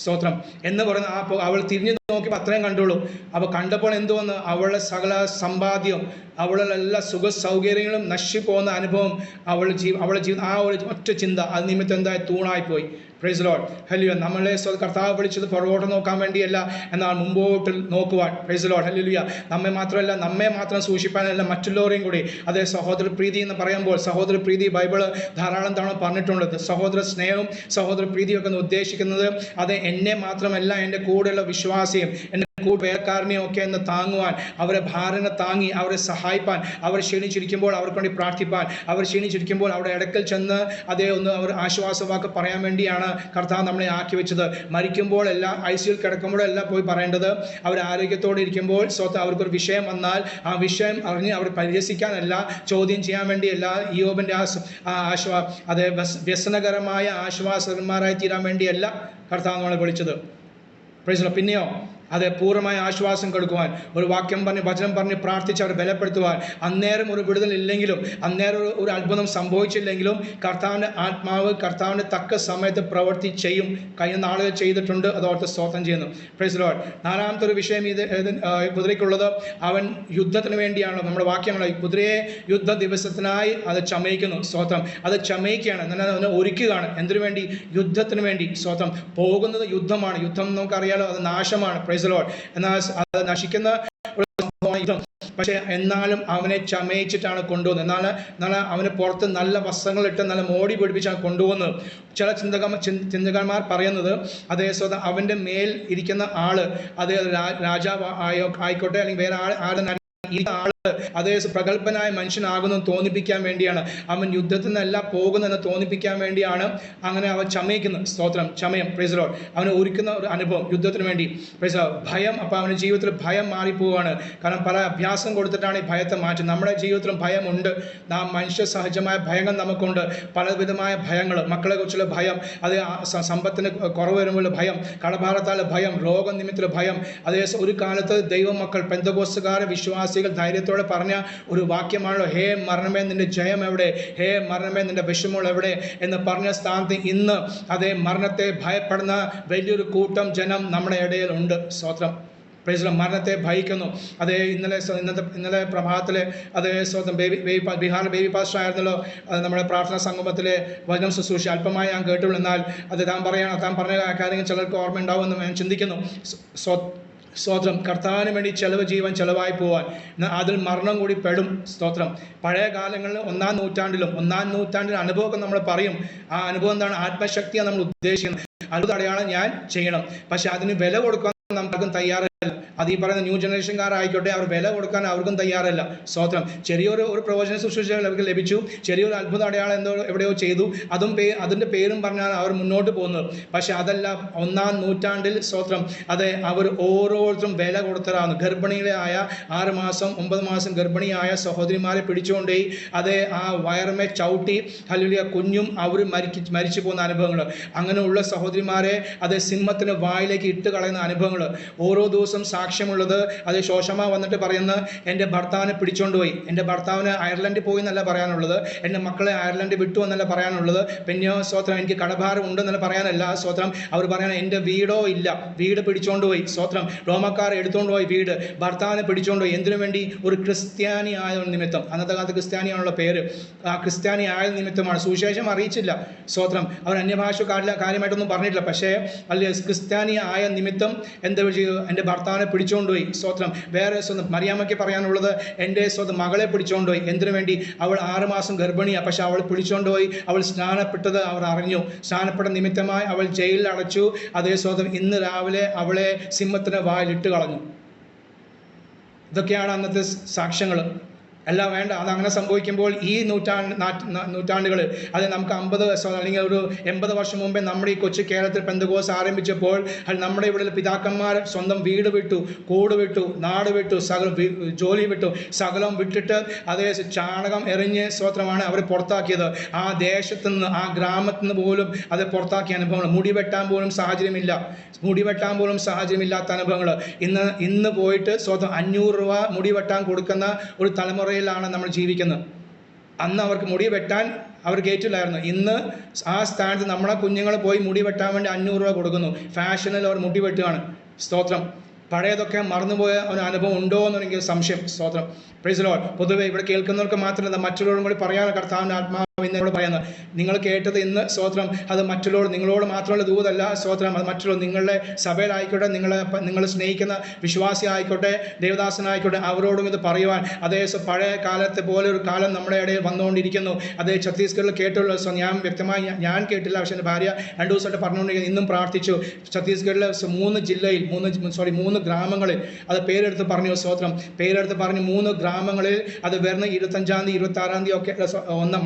സ്തോത്രം എന്ന് പറയുന്ന ആ അവൾ തിരിഞ്ഞു നോക്കിയപ്പോൾ അത്രയും കണ്ടുള്ളൂ. അപ്പോൾ കണ്ടപ്പോൾ എന്തുവന്ന്? അവളുടെ സകല സമ്പാദ്യം, അവളുടെ എല്ലാ സുഖ സൗകര്യങ്ങളും നശിപ്പോകുന്ന അനുഭവം അവളുടെ ജീവിതം, ആ ഒരു ഒറ്റ ചിന്ത അത് നിമിത്തം എന്തായി തൂണായിപ്പോയി. Price Lord. ഹല്ലേലൂയ. നമ്മളെ കർത്താവ് വിളിച്ചത് പുറകോട്ട് നോക്കാൻ വേണ്ടിയല്ല, എന്നാൽ മുമ്പോട്ട് നോക്കുവാൻ. Praise Lord. ഹല്ലേലൂയ. നമ്മെ മാത്രം സൂക്ഷിപ്പാനല്ല, മറ്റുള്ളവരെയും കൂടി. അതേ സഹോദര പ്രീതി എന്ന് പറയുമ്പോൾ, സഹോദര പ്രീതി ബൈബിള് ധാരാളം തവണ പറഞ്ഞിട്ടുണ്ട്. സഹോദര സ്നേഹവും സഹോദര പ്രീതിയൊക്കെ ഉദ്ദേശിക്കുന്നത് അത് എന്നെ മാത്രമല്ല, എൻ്റെ കൂടെയുള്ള വിശ്വാസിയും എൻ്റെ കൂട്ടുപേർക്കാരനെയും ഒക്കെ എന്ന് താങ്ങുവാൻ, അവരെ ഭാരനെ താങ്ങി അവരെ സഹായിപ്പാൻ, അവർ ക്ഷീണിച്ചിരിക്കുമ്പോൾ അവർക്ക് വേണ്ടി പ്രാർത്ഥിപ്പാൻ, അവർ ക്ഷീണിച്ചിരിക്കുമ്പോൾ അവിടെ ഇടയ്ക്കൽ ചെന്ന് അതേ ഒന്ന് അവർ ആശ്വാസവാക്ക് പറയാൻ വേണ്ടിയാണ് കർത്താവ് നമ്മളെ ആക്കി വെച്ചത്. മരിക്കുമ്പോഴല്ല, ICUയിൽ കിടക്കുമ്പോഴല്ല പോയി പറയേണ്ടത്. അവർ ആരോഗ്യത്തോടെ ഇരിക്കുമ്പോൾ അവർക്കൊരു വിഷയം വന്നാൽ ആ വിഷയം അറിഞ്ഞ് അവർ പരിഹസിക്കാനല്ല, ചോദ്യം ചെയ്യാൻ വേണ്ടിയല്ല, യോബിൻ്റെ അതേ വ്യസനകരമായ ആശ്വാസകന്മാരായി തീരാൻ വേണ്ടിയല്ല കർത്താവ് നമ്മളെ വിളിച്ചത്. പ്രൈസ്. പിന്നെയോ അതെ, പൂർണ്ണമായ ആശ്വാസം കൊടുക്കുവാൻ, ഒരു വാക്യം പറഞ്ഞ് വചനം പറഞ്ഞ് പ്രാർത്ഥിച്ച് അവരെ ബലപ്പെടുത്തുവാൻ. അന്നേരം ഒരു വിടുതലില്ലെങ്കിലും, അന്നേരം ഒരു അത്ഭുതം സംഭവിച്ചില്ലെങ്കിലും കർത്താവിൻ്റെ ആത്മാവ് കർത്താവിൻ്റെ തക്ക സമയത്ത് പ്രവൃത്തി ചെയ്യും. കഴിഞ്ഞ നാളുകൾ ചെയ്തിട്ടുണ്ട്, അതോർത്ത് സ്തോത്രം ചെയ്യുന്നു. Praise Lord. നാലാമത്തെ ഒരു വിഷയം കുതിരയ്ക്കുള്ളത്, അവൻ യുദ്ധത്തിന് വേണ്ടിയാണ്. നമ്മുടെ വാക്യങ്ങൾ കുതിരയെ യുദ്ധ ദിവസത്തിനായി അത് ചമയിക്കുന്നു. സ്തോത്രം. അത് ചമയിക്കുകയാണ്, എന്നാൽ അതിനെ ഒരുക്കുകയാണ്. എന്തിനു വേണ്ടി? യുദ്ധത്തിന് വേണ്ടി. സ്തോത്രം. പോകുന്നത് യുദ്ധമാണ്. യുദ്ധം നമുക്കറിയാലോ, അത് നാശമാണ്. Praise Lord. എന്നാൽ അത് നശിക്കുന്ന ഒരു സംഭവമാണ് യുദ്ധം. പക്ഷേ എന്നാലും അവനെ ചമയിച്ചിട്ടാണ് കൊണ്ടുപോകുന്നത്. എന്നാൽ അവന് പുറത്ത് നല്ല വസ്ത്രങ്ങളിട്ട് നല്ല മോടി പിടിപ്പിച്ചാണ് കൊണ്ടുപോകുന്നത്. ചില ചിന്തകന്മാർ പറയുന്നത്, അതേ സ്വതം അവൻ്റെ മേൽ ഇരിക്കുന്ന ആള്, അത് രാജാവ് ആയിക്കോട്ടെ, അല്ലെങ്കിൽ വേറെ ആള് ഈ ആള് അതേ പ്രഗത്ഭനായ മനുഷ്യനാകുന്നു തോന്നിപ്പിക്കാൻ വേണ്ടിയാണ്. അവൻ യുദ്ധത്തിൽ നിന്നല്ല പോകുന്നതെന്ന് തോന്നിപ്പിക്കാൻ വേണ്ടിയാണ് അങ്ങനെ അവൻ ചമയിക്കുന്നത്. സ്തോത്രം. ചമയം. Praise Lord. അവന് ഒരുക്കുന്ന ഒരു അനുഭവം യുദ്ധത്തിന് വേണ്ടി. Praise Lord. ഭയം. അപ്പോൾ അവൻ്റെ ജീവിതത്തിൽ ഭയം മാറിപ്പോവുകയാണ്. കാരണം പല അഭ്യാസം കൊടുത്തിട്ടാണ് ഈ ഭയത്തെ മാറ്റുന്നത്. നമ്മുടെ ജീവിതത്തിലും ഭയമുണ്ട്. നാം മനുഷ്യ സഹജമായ ഭയങ്ങൾ നമുക്കുണ്ട്. പലവിധമായ ഭയങ്ങൾ. മക്കളെ കുറിച്ചുള്ള ഭയം, അത് സമ്പത്തിന് കുറവ് വരുമ്പോൾ ഭയം, കടഭാരത്താൽ ഭയം, രോഗനിമിത്തത്തിലെ ഭയം. അതേ ഒരു കാലത്ത് ദൈവമക്കൾ പെന്തക്കോസ്തുകാരെ വിശ്വാസികൾ ധൈര്യത്തോടെ പറഞ്ഞ ഒരു വാക്യമാണല്ലോ, ഹേ മരണമേ നിന്റെ ജയം എവിടെ, ഹേ മരണമേ നിന്റെ വിഷമങ്ങൾ എവിടെ എന്ന് പറഞ്ഞ സ്ഥാനത്ത് ഇന്ന് അതേ മരണത്തെ ഭയപ്പെടുന്ന വലിയൊരു കൂട്ടം ജനം നമ്മുടെ ഇടയിൽ ഉണ്ട്. സ്തോത്രം. Praise Lord. മരണത്തെ ഭയക്കുന്നു. അതേ ഇന്നലെ പ്രഭാതത്തിലെ അതേ സ്വന്തം ബീഹാർ ബേബി പാസ്റ്റർ ആയിരുന്നല്ലോ നമ്മുടെ പ്രാർത്ഥനാ സംഗമത്തിലെ വചനം ശുശ്രൂഷ അല്പമായി ഞാൻ കേട്ടുള്ളൂ. എന്നാൽ അത് താൻ പറഞ്ഞ കാര്യങ്ങൾ ചിലർക്ക് ഓർമ്മയുണ്ടാവുമെന്ന് ഞാൻ ചിന്തിക്കുന്നു. സ്തോത്രം. കർത്താവിന് വേണ്ടി ജീവൻ ചെലവായി പോവാൻ, അതിൽ മരണം കൂടി പെടും. സ്തോത്രം. പഴയ കാലങ്ങളിൽ ഒന്നാം നൂറ്റാണ്ടിൽ അനുഭവമൊക്കെ നമ്മൾ പറയും. ആ അനുഭവം എന്താണ്? ആത്മശക്തിയാണ് നമ്മൾ ഉദ്ദേശിക്കുന്നത്. അത്ഭുത അടയാളം ഞാൻ ചെയ്യണം. പക്ഷെ അതിന് വില കൊടുക്കാൻ നമുക്കും തയ്യാറല്ല. അത് ഈ പറയുന്ന ന്യൂ ജനറേഷൻകാരായിക്കോട്ടെ, അവർ വില കൊടുക്കാൻ അവർക്കും തയ്യാറല്ല. സ്തോത്രം. ചെറിയൊരു പ്രവചന ശുശ്രൂഷ അവർക്ക് ലഭിച്ചു, ചെറിയൊരു അത്ഭുത അടയാളം എവിടെയോ ചെയ്തു, അതിൻ്റെ പേരും പറഞ്ഞാൽ അവർ മുന്നോട്ട് പോകുന്നത്. പക്ഷെ അതല്ല, ഒന്നാം നൂറ്റാണ്ടിൽ സ്തോത്രം അതെ അവർ ഓരോരുത്തരും വില കൊടുത്തതാണ്. ഗർഭിണികളായ 6 മാസം 9 മാസം ഗർഭിണിയായ സഹോദരിമാരെ പിടിച്ചുകൊണ്ടേ അതേ ആ വയറുമേ ചവിട്ടി ഹല്ലേലൂയ കുഞ്ഞും അവർ മരിച്ചു പോകുന്ന അനുഭവങ്ങൾ. അങ്ങനെയുള്ള സഹോദരിമാരെ അതേ സിംഹത്തിന് വായിലേക്ക് ഇട്ട് കളയുന്ന അനുഭവങ്ങൾ ഓരോ ദിവസം സാക്ഷ്യമുള്ളത്. അത് ശോഷമ വന്നിട്ട് പറയുന്ന, എൻ്റെ ഭർത്താവിനെ പിടിച്ചോണ്ട് പോയി, എൻ്റെ ഭർത്താവിന് അയർലൻഡിൽ പോയി എന്നല്ല പറയാനുള്ളത്, എൻ്റെ മക്കളെ അയർലൻഡിൽ വിട്ടു എന്നല്ല പറയാനുള്ളത്, പിന്നെയോ സ്തോത്രം എനിക്ക് കടഭാരം ഉണ്ടെന്നല്ല പറയാനല്ല. സ്തോത്രം. അവർ പറയാൻ എൻ്റെ വീടോ ഇല്ല, വീട് പിടിച്ചോണ്ട് പോയി. സ്തോത്രം. റോമക്കാർ എടുത്തുകൊണ്ട് പോയി വീട്, ഭർത്താവിനെ പിടിച്ചോണ്ട് പോയി. എന്തിനു വേണ്ടി? ഒരു ക്രിസ്ത്യാനി ആയ നിമിത്തം. അന്നത്തെ കാലത്ത് ക്രിസ്ത്യാനിയാണുള്ള പേര്. ആ ക്രിസ്ത്യാനി ആയ നിമിത്തമാണ്. സുവിശേഷം അറിയിച്ചില്ല. സ്തോത്രം. അവർ അന്യഭാഷക്കാരില്ല, കാര്യമായിട്ടൊന്നും പറഞ്ഞിട്ടില്ല. പക്ഷേ അല്ലെ ക്രിസ്ത്യാനി ആയ നിമിത്തം എന്താ ചെയ്തു? എൻ്റെ ഭർത്താവിനെ പിടിച്ചുകൊണ്ടുപോയി. സ്തോത്രം. വേറെ സ്വന്തം മറിയാമ്മയ്ക്ക് പറയാനുള്ളത്, എൻ്റെ സ്വന്തം മകളെ പിടിച്ചുകൊണ്ടുപോയി. എന്തിനു വേണ്ടി? അവൾ 6 മാസം ഗർഭിണിയാണ്. പക്ഷെ അവൾ പിടിച്ചുകൊണ്ടുപോയി. അവൾ സ്നാനപ്പെട്ടത് അവർ അറിഞ്ഞു. സ്നാനപ്പെട്ട നിമിത്തമായി അവൾ ജയിലിൽ അടച്ചു. അതേ സ്വന്തം ഇന്ന് രാവിലെ അവളെ സിംഹത്തിന് വായിലിട്ട് കളഞ്ഞു. ഇതൊക്കെയാണ് അന്നത്തെ സാക്ഷ്യങ്ങൾ. അല്ല വേണ്ട, അതങ്ങനെ സംഭവിക്കുമ്പോൾ ഈ നൂറ്റാണ്ടുകൾ അത് നമുക്ക് 50 അല്ലെങ്കിൽ ഒരു 80 വർഷം മുമ്പേ നമ്മുടെ ഈ കൊച്ചു കേരളത്തിൽ പെന്തക്കോസ്ത് ആരംഭിച്ചപ്പോൾ നമ്മുടെ ഇവിടെ പിതാക്കന്മാർ സ്വന്തം വീട് വിട്ടു, കൂട് വിട്ടു, നാട് വിട്ടു, ജോലി വിട്ടു, സകലം വിട്ടിട്ട് അതേ ചാണകം എറിഞ്ഞ് സ്തോത്രമാണ് അവരെ പുറത്താക്കിയത്. ആ ദേശത്തു നിന്ന്, ആ ഗ്രാമത്തിൽ നിന്ന് പോലും അത് പുറത്താക്കിയ അനുഭവങ്ങൾ. മുടി വെട്ടാൻ പോലും സാഹചര്യമില്ലാത്ത അനുഭവങ്ങൾ. ഇന്ന് പോയിട്ട് സ്വന്തം 500 രൂപ മുടി വെട്ടാൻ കൊടുക്കുന്ന ഒരു തലമുറ ാണ് നമ്മൾ ജീവിക്കുന്നത്. അന്ന് അവർക്ക് മുടി വെട്ടാൻ അവർ കേറ്റില്ലായിരുന്നു. ഇന്ന് ആ സ്ഥാനത്ത് നമ്മളെ കുഞ്ഞുങ്ങൾ പോയി മുടി വെട്ടാൻ വേണ്ടി 500 രൂപ കൊടുക്കുന്നു. ഫാഷനിൽ അവർ മുടി വെട്ടുകയാണ്. സ്തോത്രം. പഴയതൊക്കെ മറന്നുപോയ ഒരു അനുഭവം ഉണ്ടോ എന്നെനിക്ക് സംശയം. സ്തോത്രം. Praise Lord. പൊതുവെ ഇവിടെ കേൾക്കുന്നവർക്ക് മാത്രമല്ല, മറ്റുള്ളവരും കൂടി പറയാൻ കർത്താവിൻ്റെ ആത്മാവ് ഇന്നോട് പറയുന്നത്, നിങ്ങൾ കേട്ടത് ഇന്ന് സ്തോത്രം അത് നിങ്ങളോട് മാത്രമുള്ള ദൂതല്ല. സ്തോത്രം. അത് മറ്റുള്ള നിങ്ങളുടെ സഭയിലായിക്കോട്ടെ, നിങ്ങൾ സ്നേഹിക്കുന്ന വിശ്വാസി ആയിക്കോട്ടെ, ദേവദാസനായിക്കോട്ടെ, അവരോടും ഇത് പറയുവാൻ. അതേ പഴയ കാലത്തെ പോലെ ഒരു കാലം നമ്മുടെ ഇടയിൽ വന്നുകൊണ്ടിരിക്കുന്നു. അതേ ഛത്തീസ്ഗഡിൽ കേട്ടുള്ള ഞാൻ വ്യക്തമായി ഞാൻ കേട്ടില്ല, പക്ഷേ എൻ്റെ ഭാര്യ 2 ദിവസമായിട്ട് പറഞ്ഞുകൊണ്ടിരിക്കുന്നു. ഇന്നും പ്രാർത്ഥിച്ചു. ഛത്തീസ്ഗഡിലെ 3 ഗ്രാമങ്ങളിൽ അത് പേരെടുത്ത് പറഞ്ഞു. സ്തോത്രം. പേരെടുത്ത് പറഞ്ഞ് 3 ഗ്രാമങ്ങളിൽ അത് വരുന്ന 25-ാം തീയതി 26-ാം തീയതി ഒക്കെ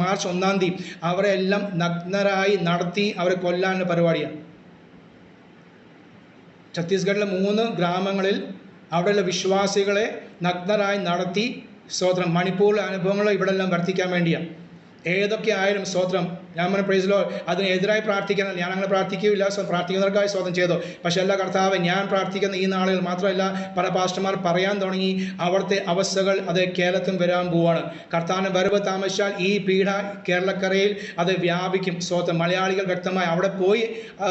മാർച്ച് 1-ാം തീയതി അവരെ എല്ലാം നഗ്നരായി നടത്തി അവരെ കൊല്ലാനുള്ള പരിപാടിയാണ്. ഛത്തീസ്ഗഡിലെ 3 ഗ്രാമങ്ങളിൽ അവിടെയുള്ള വിശ്വാസികളെ നഗ്നരായി നടത്തി. സ്തോത്രം. മണിപ്പൂരിലെ അനുഭവങ്ങൾ ഇവിടെ എല്ലാം വർദ്ധിക്കാൻ വേണ്ടിയാണ്. ഏതൊക്കെ ആയാലും സ്തോത്രം ഞാൻ പറഞ്ഞു പ്രൈസ് ലോർഡ്, അതിനെതിരായി പ്രാർത്ഥിക്കണം. ഞാൻ അങ്ങനെ പ്രാർത്ഥിക്കുകയില്ല, പ്രാർത്ഥിക്കുന്നവർക്കായി സ്വതം ചെയ്തു. പക്ഷേ എല്ലാ കർത്താവ്, ഞാൻ പ്രാർത്ഥിക്കുന്ന ഈ നാളുകൾ മാത്രമല്ല, പല പാസ്റ്റർമാർ പറയാൻ തുടങ്ങി അവിടുത്തെ അവസ്ഥകൾ അത് കേരളത്തിലും വരാൻ പോവാണ്. കർത്താവിൻ്റെ വരവ് താമസിച്ചാൽ ഈ പീഡ കേരളക്കരയിൽ അത് വ്യാപിക്കും. സ്വതം മലയാളികൾ വ്യക്തമായി അവിടെ പോയി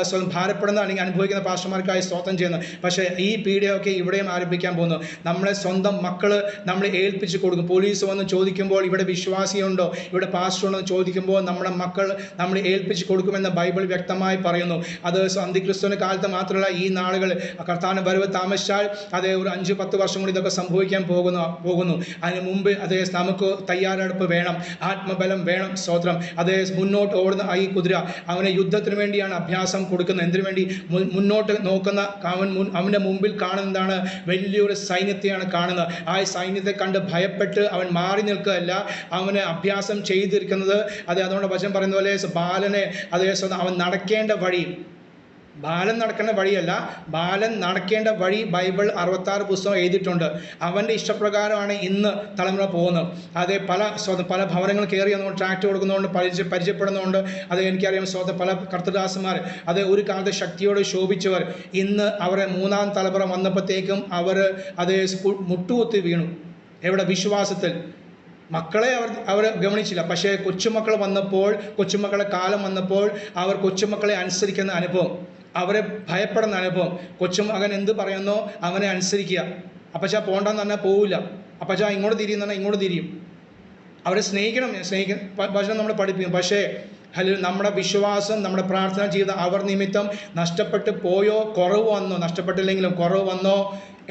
സ്വന്തം ഭാരപ്പെടുന്ന അല്ലെങ്കിൽ അനുഭവിക്കുന്ന പാസ്റ്റർമാർക്കായി സ്വതം ചെയ്യുന്നു. പക്ഷേ ഈ പീഡയൊക്കെ ഇവിടെയും ആരംഭിക്കാൻ പോകുന്നു. നമ്മളെ സ്വന്തം മക്കൾ നമ്മൾ ഏൽപ്പിച്ച് കൊടുക്കും. പോലീസ് വന്ന് ചോദിക്കുമ്പോൾ ഇവിടെ വിശ്വാസിയുണ്ടോ, ഇവിടെ പാസ്റ്റർ ഉണ്ടോ എന്ന് ചോദിക്കുമ്പോൾ നമ്മുടെ മക്കൾ നമ്മൾ ഏൽപ്പിച്ച് കൊടുക്കുമെന്ന് ബൈബിൾ വ്യക്തമായി പറയുന്നു. അത് അന്തിക്രിസ്തുവിന്റെ കാലത്ത് മാത്രമല്ല, ഈ നാളുകൾ കർത്താവിന്റെ വരവ് താമസിച്ചാൽ അതേ ഒരു 5-10 വർഷം കൂടി ഇതൊക്കെ സംഭവിക്കാൻ പോകുന്നു. അതിന് മുമ്പ് അതേ നമുക്ക് തയ്യാറെടുപ്പ് വേണം, ആത്മബലം വേണം. സ്തോത്രം. അതേ മുന്നോട്ട് ഓടുന്ന ഈ കുതിര അവനെ യുദ്ധത്തിന് വേണ്ടിയാണ് അഭ്യാസം കൊടുക്കുന്നത്. എന്തിനു വേണ്ടി? മുന്നോട്ട് നോക്കുന്ന അവൻ്റെ മുമ്പിൽ കാണുന്നതാണ് വലിയൊരു സൈന്യത്തെയാണ് കാണുന്നത്. ആ സൈന്യത്തെ കണ്ട് ഭയപ്പെട്ട് അവൻ മാറി നിൽക്കുകയല്ല, അവന് അഭ്യാസം ചെയ്തിരിക്കുന്നത്. അതുകൊണ്ട് വചനം പറയുന്ന പോലെ ബാലനെ അതേ അവൻ നടക്കേണ്ട വഴി, ബാലൻ നടക്കേണ്ട വഴിയല്ല, ബാലൻ നടക്കേണ്ട വഴി ബൈബിൾ 66 പുസ്തകം എഴുതിയിട്ടുണ്ട്. അവൻ്റെ ഇഷ്ടപ്രകാരമാണ് ഇന്ന് തലമുറ പോകുന്നത്. അതേ പല ഭവനങ്ങൾ കയറി വന്നുകൊണ്ട് ട്രാക്ട് കൊടുക്കുന്നതുകൊണ്ട് പരിചയപ്പെടുന്നതുകൊണ്ട് അത് എനിക്കറിയാം. പല കർത്തദാസന്മാർ അത് ഒരു കാലത്ത് ശക്തിയോട് ശോഭിച്ചവർ ഇന്ന് അവരെ 3-ാം തലമുറ വന്നപ്പോഴത്തേക്കും അവർ അത് മുട്ടുകുത്തി വീണു. എവിടെ? വിശ്വാസത്തിൽ. മക്കളെ അവർ ഗമനിച്ചില്ല. പക്ഷേ കൊച്ചുമക്കൾ വന്നപ്പോൾ, കൊച്ചുമക്കളെ കാലം വന്നപ്പോൾ അവർ കൊച്ചുമക്കളെ അനുസരിക്കുന്ന അനുഭവം, അവരെ ഭയപ്പെടുന്ന അനുഭവം. കൊച്ചുമകൻ എന്ത് പറയുന്നോ അവനെ അനുസരിക്കുക. അപ്പച്ചാ പോണ്ടെന്ന് പറഞ്ഞാൽ പോവില്ല, അപ്പച്ചാ ഇങ്ങോട്ട് തിരിയുന്ന പറഞ്ഞാൽ ഇങ്ങോട്ട് തിരിയും. അവരെ സ്നേഹിക്കണം, വചനം നമ്മൾ പഠിപ്പിക്കും. പക്ഷേ നമ്മുടെ വിശ്വാസം, നമ്മുടെ പ്രാർത്ഥന ചെയ്ത അവർ നിമിത്തം നഷ്ടപ്പെട്ടു പോയോ, കുറവ് വന്നോ? നഷ്ടപ്പെട്ടില്ലെങ്കിലും കുറവ് വന്നോ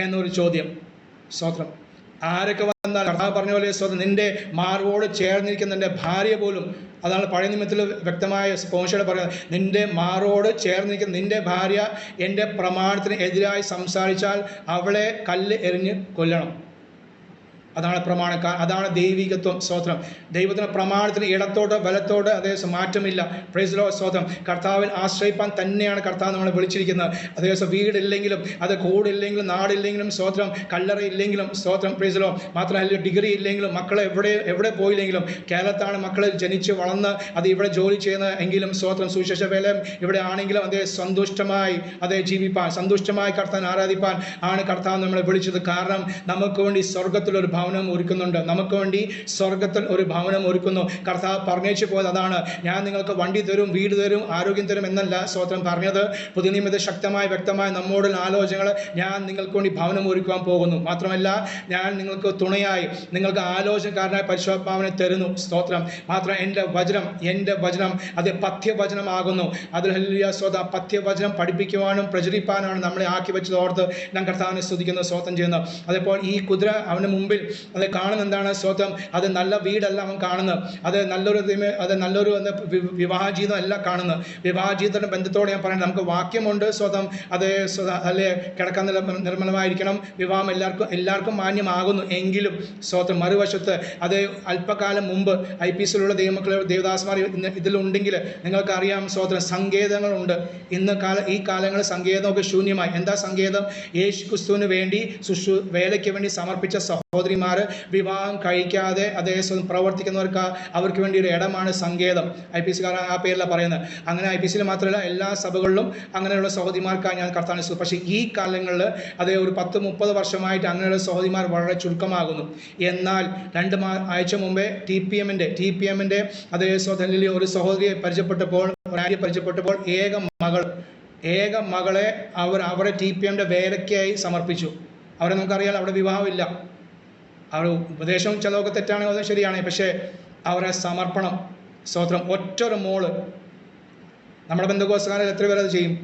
എന്നൊരു ചോദ്യം. സ്തോത്രം. ആരൊക്കെ വന്നാൽ കർത്താവ് പറഞ്ഞ പോലെ സ്വന്തം നിന്റെ മാർവോട് ചേർന്നിരിക്കുന്ന നിന്റെ ഭാര്യ പോലും, അതാണ് പഴയ നിമിത്തത്തിൽ വ്യക്തമായ സ്പോൺസർ പറയുന്നത്, നിന്റെ മാറോട് ചേർന്നിരിക്കുന്ന നിന്റെ ഭാര്യ എൻ്റെ പ്രമാണത്തിന് എതിരായി സംസാരിച്ചാൽ അവളെ കല്ല് എറിഞ്ഞ് കൊല്ലണം. അതാണ് പ്രമാണക്കാർ, അതാണ് ദൈവികത്വം. സ്തോത്രം. ദൈവത്തിൻ്റെ പ്രമാണത്തിന് ഇടത്തോട്ട് വലത്തോട്ട് അതേ മാറ്റമില്ല. Praise Lord. സ്തോത്രം. കർത്താവിൽ ആശ്രയിപ്പാൻ തന്നെയാണ് കർത്താവ് നമ്മളെ വിളിച്ചിരിക്കുന്നത്. അതേ വീടില്ലെങ്കിലും, അത് കൂടില്ലെങ്കിലും, നാടില്ലെങ്കിലും, സ്തോത്രം, കല്ലറ ഇല്ലെങ്കിലും, സ്തോത്രം. Praise Lord. മാത്രമല്ല ഡിഗ്രി ഇല്ലെങ്കിലും, മക്കളെ എവിടെ പോയില്ലെങ്കിലും, കേരളത്താണ് മക്കൾ ജനിച്ച് വളർന്ന് അത് ഇവിടെ ജോലി ചെയ്യുന്ന എങ്കിലും, സ്തോത്രം, സുവിശേഷ വേല ഇവിടെ ആണെങ്കിലും അതേ സന്തുഷ്ടമായി അതേ ജീവിപ്പാൻ, സന്തുഷ്ടമായി കർത്താവിനെ ആരാധിപ്പാൻ ആണ് കർത്താവ് നമ്മളെ വിളിച്ചത്. കാരണം നമുക്ക് വേണ്ടി സ്വർഗത്തിലൊരു ഭവനം ഒരുക്കുന്നുണ്ട്. നമുക്ക് വേണ്ടി സ്വർഗത്തിൽ ഒരു ഭവനം ഒരുക്കുന്നു. കർത്താവ് പറഞ്ഞേച്ചു പോയത് അതാണ്. ഞാൻ നിങ്ങൾക്ക് വണ്ടി തരും, വീട് തരും, ആരോഗ്യം തരും എന്നല്ല സ്തോത്രം പറഞ്ഞത്. പുതിയ നിയമത്തിൽ ശക്തമായി വ്യക്തമായി നമ്മോടുള്ള ആലോചനകൾ, ഞാൻ നിങ്ങൾക്ക് വേണ്ടി ഭവനം ഒരുക്കുവാൻ പോകുന്നു. മാത്രമല്ല ഞാൻ നിങ്ങൾക്ക് തുണയായി, നിങ്ങൾക്ക് ആലോചനക്കാരനായി പരിശുദ്ധാത്മാവിനെ തരുന്നു. സ്തോത്രം. മാത്രം എൻ്റെ വചനം അത് പഥ്യവചനമാകുന്നു. അതിൽ ഹല്ലേലൂയ. സ്തോത്രം. പഥ്യവചനം പഠിപ്പിക്കുവാനും പ്രചരിപ്പാനാണ് നമ്മളെ ആക്കി വെച്ചത് ഓർത്ത് ഞാൻ കർത്താവിനെ സ്തുതിക്കുന്നു, സ്തോത്രം ചെയ്യുന്നു. അതേപോലെ ഈ കുതിര അവന് മുമ്പിൽ അത് കാണുന്ന എന്താണ്? സ്തോത്രം. അത് നല്ല വീടല്ല അവൻ കാണുന്നത്, അത് നല്ലൊരു വിവാഹ ജീവിതം അല്ല കാണുന്നത്. വിവാഹ ജീവിതത്തിന്റെ ബന്ധത്തോടെ ഞാൻ പറയുന്നത്, നമുക്ക് വാക്യമുണ്ട്. സ്വതം അത് അല്ലെ കിടക്കാൻ നിർമ്മലമായിരിക്കണം, വിവാഹം എല്ലാവർക്കും മാന്യമാകുന്നു. എങ്കിലും സ്വതം മറുവശത്ത് അത് അല്പകാലം മുമ്പ് IPCയിലുള്ള ദേവദാസന്മാർ ഇതിലുണ്ടെങ്കിൽ നിങ്ങൾക്കറിയാം. സ്വതം സങ്കേതങ്ങളുണ്ട്. ഈ കാലങ്ങളിൽ സങ്കേതമൊക്കെ ശൂന്യമായി. എന്താ സങ്കേതം? യേശു ക്രിസ്തുവിന് വേണ്ടി വേലയ്ക്ക് വേണ്ടി സമർപ്പിച്ച സഹോദരിമാർ വിവാഹം കഴിക്കാതെ അതേ പ്രവർത്തിക്കുന്നവർക്ക് അവർക്ക് വേണ്ടി ഒരു ഇടമാണ് സങ്കേതം. IPCക്കാർ ആ പേരിലാണ് പറയുന്നത്. അങ്ങനെ IPCയിൽ മാത്രമല്ല എല്ലാ സഭകളിലും അങ്ങനെയുള്ള സഹോദരിമാർക്കാണ് ഞാൻ കർത്താവിനെ. പക്ഷേ ഈ കാലങ്ങളിൽ അതേ ഒരു 10-30 വർഷമായിട്ട് അങ്ങനെയുള്ള സഹോദരിമാർ വളരെ ചുരുക്കമാകുന്നു. എന്നാൽ 2 ആഴ്ച മുമ്പേ TPMന്റെ അതേ സഹോദരി ഒരു സഹോദരിയെ പരിചയപ്പെട്ടപ്പോൾ ഏക മകളെ അവരെ TPMന്റെ വേലയ്ക്കായി സമർപ്പിച്ചു. അവരെ നമുക്കറിയാം, അവിടെ വിവാഹമില്ല. അവർ ഉപദേശം ചിലതൊക്കെ തെറ്റാണെങ്കിൽ അത് ശരിയാണ്. പക്ഷേ അവരെ സമർപ്പണം. സ്തോത്രം. ഒറ്റൊരു മോള്. നമ്മുടെ ബന്ധുക്കോസുകാരിൽ എത്ര പേര് അത് ചെയ്യും?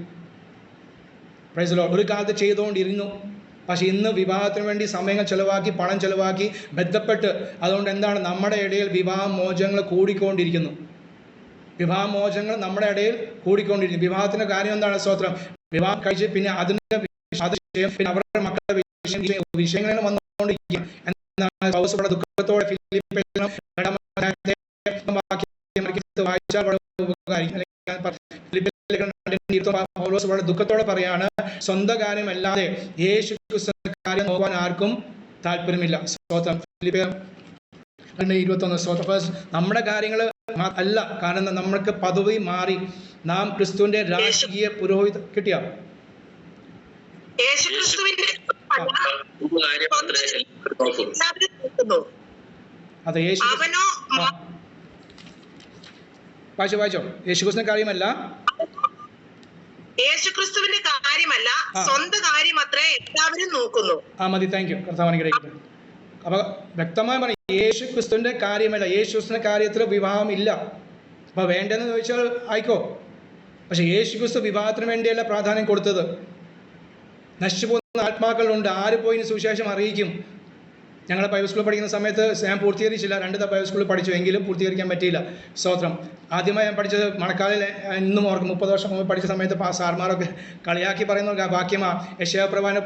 Praise Lord. ഒരു കാലത്ത് ചെയ്തുകൊണ്ടിരുന്നു. പക്ഷേ ഇന്ന് വിവാഹത്തിന് വേണ്ടി സമയങ്ങൾ ചിലവാക്കി, പണം ചിലവാക്കി, ബന്ധപ്പെട്ട്, അതുകൊണ്ട് എന്താണ് നമ്മുടെ ഇടയിൽ വിവാഹമോചനങ്ങൾ കൂടിക്കൊണ്ടിരിക്കുന്നു. വിവാഹമോചനങ്ങൾ നമ്മുടെ ഇടയിൽ കൂടിക്കൊണ്ടിരിക്കുന്നു. വിവാഹത്തിൻ്റെ കാര്യം എന്താണ്? സ്തോത്രം. വിവാഹം കഴിച്ച് പിന്നെ അതിൻ്റെ പിന്നെ അവരുടെ മക്കളുടെ വിഷയങ്ങളിൽ വന്നുകൊണ്ടിരിക്കുക. എന്നാൽ ദുഃഖത്തോടെ വളരെ ദുഃഖത്തോടെ പറയാണ്, സ്വന്തം കാര്യമല്ലാതെ യേശു ക്രിസ്തുവിന്റെ കാര്യം നോക്കാൻ ആർക്കും താല്പര്യമില്ല. സ്തോത്രം. 21 നമ്മുടെ കാര്യങ്ങൾ അല്ല, കാരണം നമ്മൾക്ക് പദവി മാറി. നാം ക്രിസ്തുവിന്റെ രാജകീയ പുരോഹിത കിട്ടിയ അതെ. വായിച്ചോ. യേശുക്രിസ്തുവിന്റെ കാര്യമല്ല, യേശുക്രിസ്തുവിന്റെ കാര്യമല്ല, സ്വന്തം കാര്യം അത്രേ എല്ലാവരും നോക്കുന്നു. മതി. Thank you. കർത്താവ് അനുഗ്രഹിക്കട്ടെ. അപ്പൊ വ്യക്തമായി പറയും, യേശു ക്രിസ്തുവിന്റെ കാര്യമല്ല. യേശു ക്രിസ്തുവിന്റെ കാര്യത്തിൽ വിവാഹം ഇല്ല. അപ്പൊ വേണ്ടെന്ന് ചോദിച്ചാൽ ആയിക്കോ. പക്ഷെ യേശു ക്രിസ്തു വിവാഹത്തിന് വേണ്ടിയല്ല പ്രാധാന്യം കൊടുത്തത്. നശിച്ചു പോകുന്ന ആത്മാക്കളുണ്ട്, ആര് പോയി സുവിശേഷം അറിയിക്കും? ഞങ്ങൾ ബൈബിൾ സ്കൂളിൽ പഠിക്കുന്ന സമയത്ത് ഞാൻ പൂർത്തീകരിച്ചില്ല. 2 ബൈബിൾ സ്കൂളിൽ പഠിച്ചു, എങ്കിലും പൂർത്തീകരിക്കാൻ പറ്റിയില്ല. സ്തോത്രം. ആദ്യമായി ഞാൻ പഠിച്ചത് മണക്കാലിൽ, ഇന്നും ഓർക്കും, 30 വർഷം മുമ്പ് പഠിച്ച സമയത്ത് സാർമാരൊക്കെ കളിയാക്കി പറയുന്ന വാക്യമാണ്. യശയാപ്രവാചന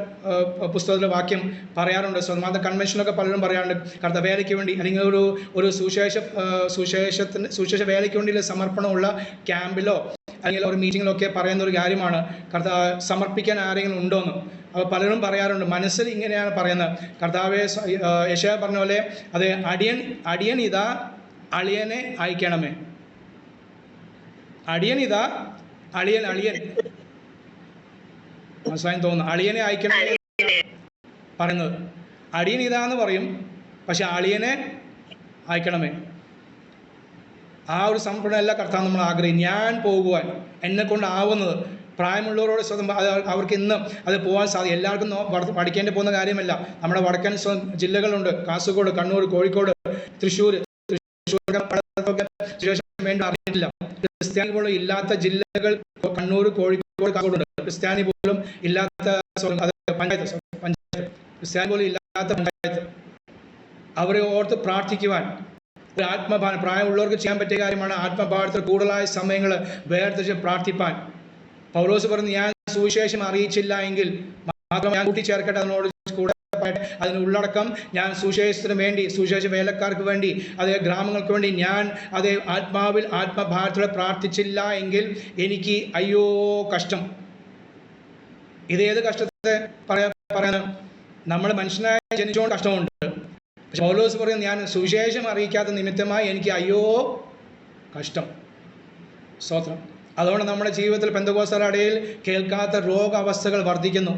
പുസ്തകത്തിലെ വാക്യം പറയാറുണ്ട്. സ്വന്തം കൺവെൻഷനൊക്കെ പലരും പറയാറുണ്ട്. കർത്താവ് വേലയ്ക്ക് വേണ്ടി അല്ലെങ്കിൽ ഒരു സുവിശേഷ വേലയ്ക്ക് വേണ്ടിയുള്ള സമർപ്പണമുള്ള ക്യാമ്പിലോ അല്ലെങ്കിൽ ഒരു മീറ്റിങ്ങിലൊക്കെ പറയുന്ന ഒരു കാര്യമാണ്, കർത്താവ് സമർപ്പിക്കാൻ ആരെങ്കിലും ഉണ്ടോയെന്ന്. അപ്പോൾ പലരും പറയാറുണ്ട്, മനസ്സിൽ ഇങ്ങനെയാണ് പറയുന്നത്. കർത്താവെ, യെശയ്യാ പറഞ്ഞ പോലെ, അതെ, അടിയൻ ഇതാ അളിയനെ അയക്കണമേ. അടിയൻ ഇതാ അളിയൻ മനസ്സിലായി തോന്നുന്നു. അളിയനെ അയക്കണമേ പറയുന്നത്. അടിയൻ ഇതാന്ന് പറയും, പക്ഷെ അളിയനെ അയക്കണമേ. ആ ഒരു സംഭവമല്ല കർത്താവ് നമ്മൾ ആഗ്രഹിക്കും. ഞാൻ പോകുവാൻ എന്നെ കൊണ്ടാവുന്നത്, പ്രായമുള്ളവരോട് സ്വന്തം അവർക്ക് ഇന്ന് അത് പോകാൻ സാധിക്കും. എല്ലാവർക്കും പഠിക്കേണ്ടി പോകുന്ന കാര്യമല്ല. നമ്മുടെ വടക്കൻ ജില്ലകളുണ്ട്, കാസർഗോഡ്, കണ്ണൂർ, കോഴിക്കോട്, തൃശ്ശൂർ വേണ്ട അറിയില്ല. ക്രിസ്ത്യാനി പോലും ഇല്ലാത്ത ജില്ലകൾ കണ്ണൂർ, കോഴിക്കോട്, കാസർഗോഡ്. ക്രിസ്ത്യാനി പോലും ഇല്ലാത്ത പഞ്ചായത്ത്, ക്രിസ്ത്യാനി പോലും ഇല്ലാത്ത പഞ്ചായത്ത്. അവരെ ഓർത്ത് പ്രാർത്ഥിക്കുവാൻ ഒരു ആത്മഭാരം, പ്രായമുള്ളവർക്ക് ചെയ്യാൻ പറ്റിയ കാര്യമാണ്. ആത്മഭാരത്തിൽ കൂടുതലായ സമയങ്ങൾ വേർതിരിച്ച് പ്രാർത്ഥിപ്പാൻ. പൗലോസ് പറഞ്ഞു, ഞാൻ സുവിശേഷം അറിയിച്ചില്ല എങ്കിൽ മാത്രം ഞാൻ കൂട്ടിച്ചേർക്കട്ടെ അതിനോട് കൂടെ. അതിന് ഉള്ളടക്കം, ഞാൻ സുവിശേഷത്തിന് വേണ്ടി, സുവിശേഷ വേലക്കാർക്ക് വേണ്ടി, അതേ ഗ്രാമങ്ങൾക്ക് വേണ്ടി ഞാൻ അതേ ആത്മാവിൽ ആത്മഭാരത്തോടെ പ്രാർത്ഥിച്ചില്ല എങ്കിൽ എനിക്ക് അയ്യോ കഷ്ടം. ഇതേത് കഷ്ടത്തെ പറയാൻ? നമ്മൾ മനുഷ്യനായി ജനിച്ചുകൊണ്ട് കഷ്ടമുണ്ട്. പക്ഷെ പൗലോസ് പറയും, ഞാൻ സുവിശേഷം അറിയിക്കാത്ത നിമിത്തമായി എനിക്ക് അയ്യോ കഷ്ടം. സ്തോത്രം. അതുകൊണ്ട് നമ്മുടെ ജീവിതത്തിൽ പെന്തക്കോസ്തരുടെ ഇടയിൽ കേൾക്കാത്ത രോഗാവസ്ഥകൾ വർദ്ധിക്കുന്നു,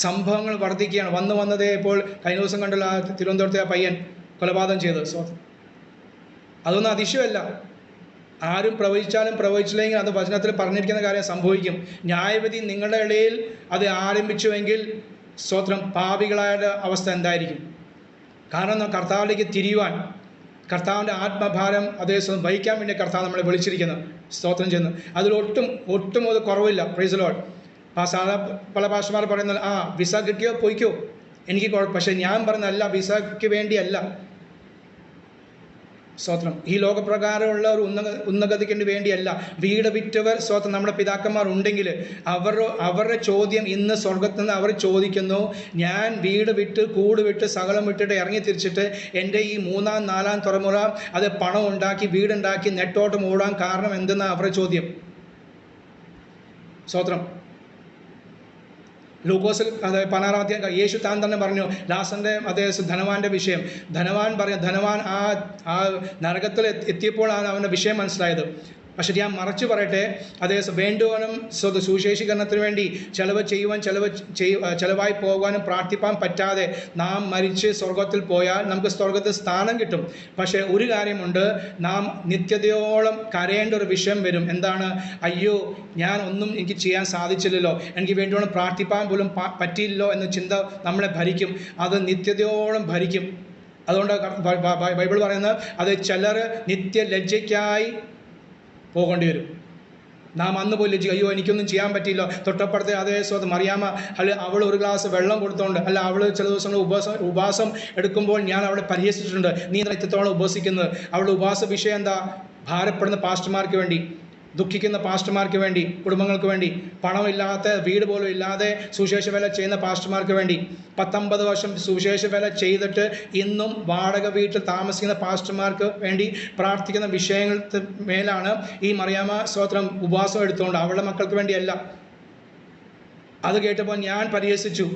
സംഭവങ്ങൾ വർദ്ധിക്കുകയാണ്. വന്നതേ ഇപ്പോൾ കഴിഞ്ഞ ദിവസം കണ്ടുള്ള തിരുവനന്തപുരത്തെ ആ പയ്യൻ കൊലപാതകം ചെയ്തത്. സ്തോത്രം. അതൊന്നും അതിശയമല്ല. ആരും പ്രവചിച്ചാലും പ്രവചിച്ചില്ലെങ്കിൽ അത് വചനത്തിൽ പറഞ്ഞിരിക്കുന്ന കാര്യം സംഭവിക്കും. ന്യായവിധി നിങ്ങളുടെ ഇടയിൽ അത് ആരംഭിച്ചുവെങ്കിൽ, സ്തോത്രം, പാപികളായ അവസ്ഥ എന്തായിരിക്കും? കാരണം കർത്താവിലേക്ക് തിരിയുവാൻ, കർത്താവിൻ്റെ ആത്മഭാരം അതേസമയം വഹിക്കാൻ വേണ്ടി കർത്താവ് നമ്മളെ വിളിച്ചിരിക്കുന്നത്. സ്തോത്രം ചെയ്യുന്നു. ഒട്ടും അത് കുറവില്ല. Price the Lord. പല പാസ്റ്റർമാർ പറയുന്നത്, വിസ കിട്ടിയോ പോയിക്കോ, എനിക്ക് കുഴപ്പം. പക്ഷെ ഞാൻ പറയുന്നതല്ല, വിസയ്ക്ക് വേണ്ടിയല്ല. സ്തോത്രം. ഈ ലോകപ്രകാരമുള്ള ഒരു ഉന്നതഗതിക്ക് വേണ്ടിയല്ല. വീട് വിറ്റവർ, സ്തോത്രം, നമ്മുടെ പിതാക്കന്മാർ ഉണ്ടെങ്കിൽ അവരുടെ ചോദ്യം ഇന്ന് സ്വർഗത്തിൽ നിന്ന് അവർ ചോദിക്കുന്നു, ഞാൻ വീട് വിട്ട്, കൂട് വിട്ട്, സകലം വിട്ടിട്ട് ഇറങ്ങി തിരിച്ചിട്ട് എൻ്റെ ഈ 3ാം 4ാം തലമുറ അത് പണം ഉണ്ടാക്കി, വീടുണ്ടാക്കി, നെട്ടോട്ടം ഓടാൻ കാരണം എന്തെന്നാണ് അവരുടെ ചോദ്യം. സ്തോത്രം. ലൂക്കോസിൽ 16 യേശു താൻ തന്നെ പറഞ്ഞു, ലാസറിൻ്റെ അതേ ധനവാന്റെ വിഷയം. ധനവാൻ ആ നരകത്തിൽ എത്തിയപ്പോഴാണ് അവൻ്റെ വിഷയം മനസ്സിലായത്. പക്ഷെ ഞാൻ മറച്ചു പറയട്ടെ, അതേ വേണ്ടുവാനും സുവിശേഷീകരണത്തിന് വേണ്ടി ചെലവായി പോകാനും പ്രാർത്ഥിപ്പാൻ പറ്റാതെ നാം മരിച്ച് സ്വർഗത്തിൽ പോയാൽ നമുക്ക് സ്വർഗത്തിൽ സ്ഥാനം കിട്ടും. പക്ഷേ ഒരു കാര്യമുണ്ട്, നാം നിത്യതയോളം കരയേണ്ട ഒരു വിഷയം വരും. എന്താണ്? അയ്യോ, ഞാൻ ഒന്നും എനിക്ക് ചെയ്യാൻ സാധിച്ചില്ലല്ലോ, എനിക്ക് വേണ്ടിയോളം പ്രാർത്ഥിപ്പാൻ പോലും പറ്റിയില്ലല്ലോ എന്ന ചിന്ത നമ്മളെ ഭരിക്കും. അത് നിത്യതയോളം ഭരിക്കും. അതുകൊണ്ട് ബൈബിൾ പറയുന്നത്, അത് ചിലർ നിത്യലജ്ജയ്ക്കായി പോകേണ്ടി വരും. നാം അന്ന് പോയി ലജ്ജിക്കും, അയ്യോ എനിക്കൊന്നും ചെയ്യാൻ പറ്റിയില്ല. തൊട്ടപ്പുറത്തെ അതേ സ്വന്തം മറിയാമ്മ, അല്ല അവൾ ഒരു ഗ്ലാസ് വെള്ളം കൊടുത്തോണ്ട്, അല്ല അവൾ ചില ദിവസങ്ങൾ ഉപവാസം എടുക്കുമ്പോൾ ഞാൻ അവളെ പരിഹസിച്ചിട്ടുണ്ട്, നീ ഇത്രത്തോളം ഉപവസിക്കുന്നത്. അവളുടെ ഉപവാസ വിഷയം എന്താ? ഭാരപ്പെടുന്ന പാസ്റ്റർമാർക്ക് വേണ്ടി, ദുഃഖിക്കുന്ന പാസ്റ്റർമാർക്ക് വേണ്ടി, കുടുംബങ്ങൾക്ക് വേണ്ടി, പണമില്ലാത്ത, വീട് പോലും ഇല്ലാതെ സുവിശേഷ വേല ചെയ്യുന്ന പാസ്റ്റർമാർക്ക് വേണ്ടി, 19 വർഷം സുവിശേഷ വേല ചെയ്തിട്ട് ഇന്നും വാടക വീട്ടിൽ താമസിക്കുന്ന പാസ്റ്റർമാർക്ക് വേണ്ടി പ്രാർത്ഥിക്കുന്ന വിഷയങ്ങൾക്ക് മേലാണ് ഈ മറിയാമ്മ സ്തോത്രം ഉപവാസം എടുത്തുകൊണ്ട്, അവളുടെ മക്കൾക്ക് വേണ്ടിയല്ല. അത് കേട്ടപ്പോൾ ഞാൻ പരിഹസിച്ചു.